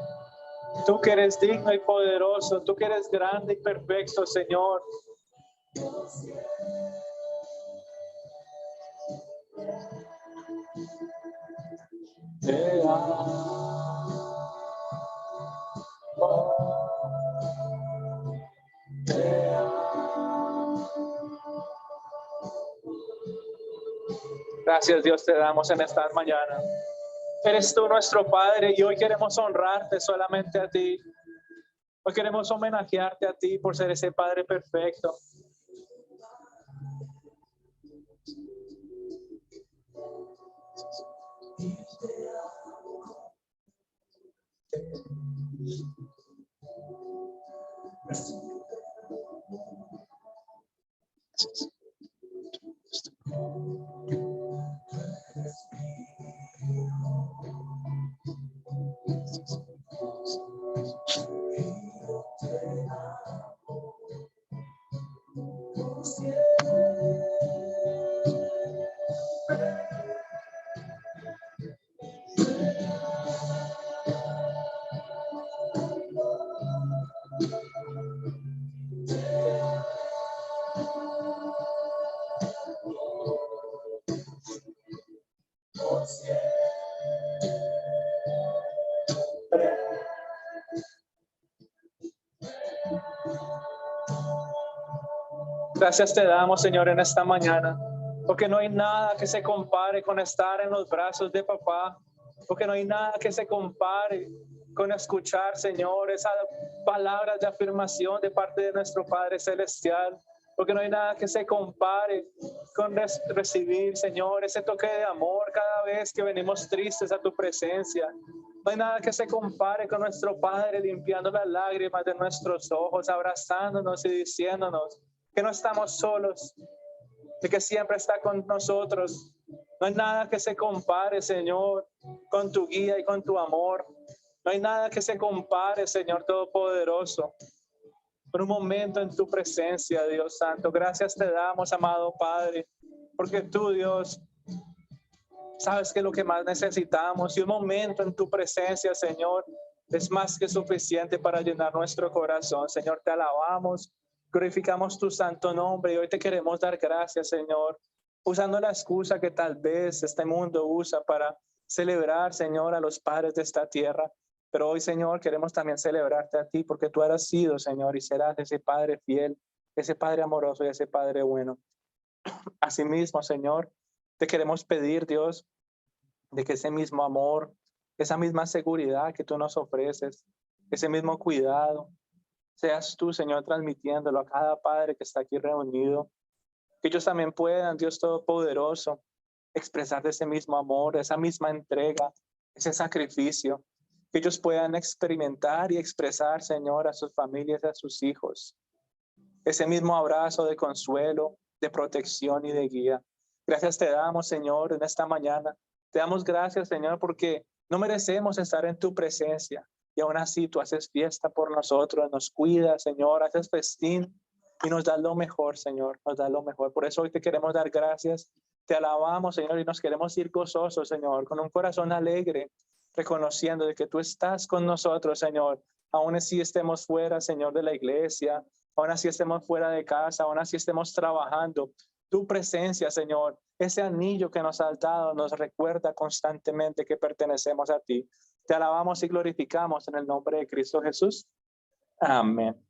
Tú que eres digno y poderoso, tú que eres grande y perfecto, Señor. Te amo. Te amo. Gracias, Dios, te damos en esta mañana. Eres tú nuestro Padre y hoy queremos honrarte solamente a ti. Hoy queremos homenajearte a ti por ser ese Padre perfecto. Gracias te damos, Señor, en esta mañana, porque no hay nada que se compare con estar en los brazos de papá, porque no hay nada que se compare con escuchar, Señor, esas palabras de afirmación de parte de nuestro Padre Celestial, porque no hay nada que se compare con recibir, Señor, ese toque de amor cada vez que venimos tristes a tu presencia. No hay nada que se compare con nuestro Padre limpiando las lágrimas de nuestros ojos, abrazándonos y diciéndonos que no estamos solos, de que siempre está con nosotros. No hay nada que se compare, Señor, con tu guía y con tu amor. No hay nada que se compare, Señor Todopoderoso, por un momento en tu presencia, Dios Santo. Gracias te damos, amado Padre, porque tú, Dios, sabes que lo que más necesitamos y un momento en tu presencia, Señor, es más que suficiente para llenar nuestro corazón. Señor, te alabamos, glorificamos tu santo nombre y hoy te queremos dar gracias, Señor, usando la excusa que tal vez este mundo usa para celebrar, Señor, a los padres de esta tierra. Pero hoy, Señor, queremos también celebrarte a ti porque tú has sido, Señor, y serás ese Padre fiel, ese Padre amoroso y ese Padre bueno. Asimismo, Señor, te queremos pedir, Dios, de que ese mismo amor, esa misma seguridad que tú nos ofreces, ese mismo cuidado, seas tú, Señor, transmitiéndolo a cada padre que está aquí reunido. Que ellos también puedan, Dios Todopoderoso, expresar ese mismo amor, esa misma entrega, ese sacrificio. Que ellos puedan experimentar y expresar, Señor, a sus familias, a sus hijos. Ese mismo abrazo de consuelo, de protección y de guía. Gracias te damos, Señor, en esta mañana. Te damos gracias, Señor, porque no merecemos estar en tu presencia. Y aún así tú haces fiesta por nosotros, nos cuidas, Señor, haces festín y nos das lo mejor, Señor, nos das lo mejor. Por eso hoy te queremos dar gracias. Te alabamos, Señor, y nos queremos ir gozosos, Señor, con un corazón alegre, reconociendo de que tú estás con nosotros, Señor. Aún así estemos fuera, Señor, de la iglesia, aún así estemos fuera de casa, aún así estemos trabajando. Tu presencia, Señor, ese anillo que nos has dado nos recuerda constantemente que pertenecemos a ti. Te alabamos y glorificamos en el nombre de Cristo Jesús. Amén.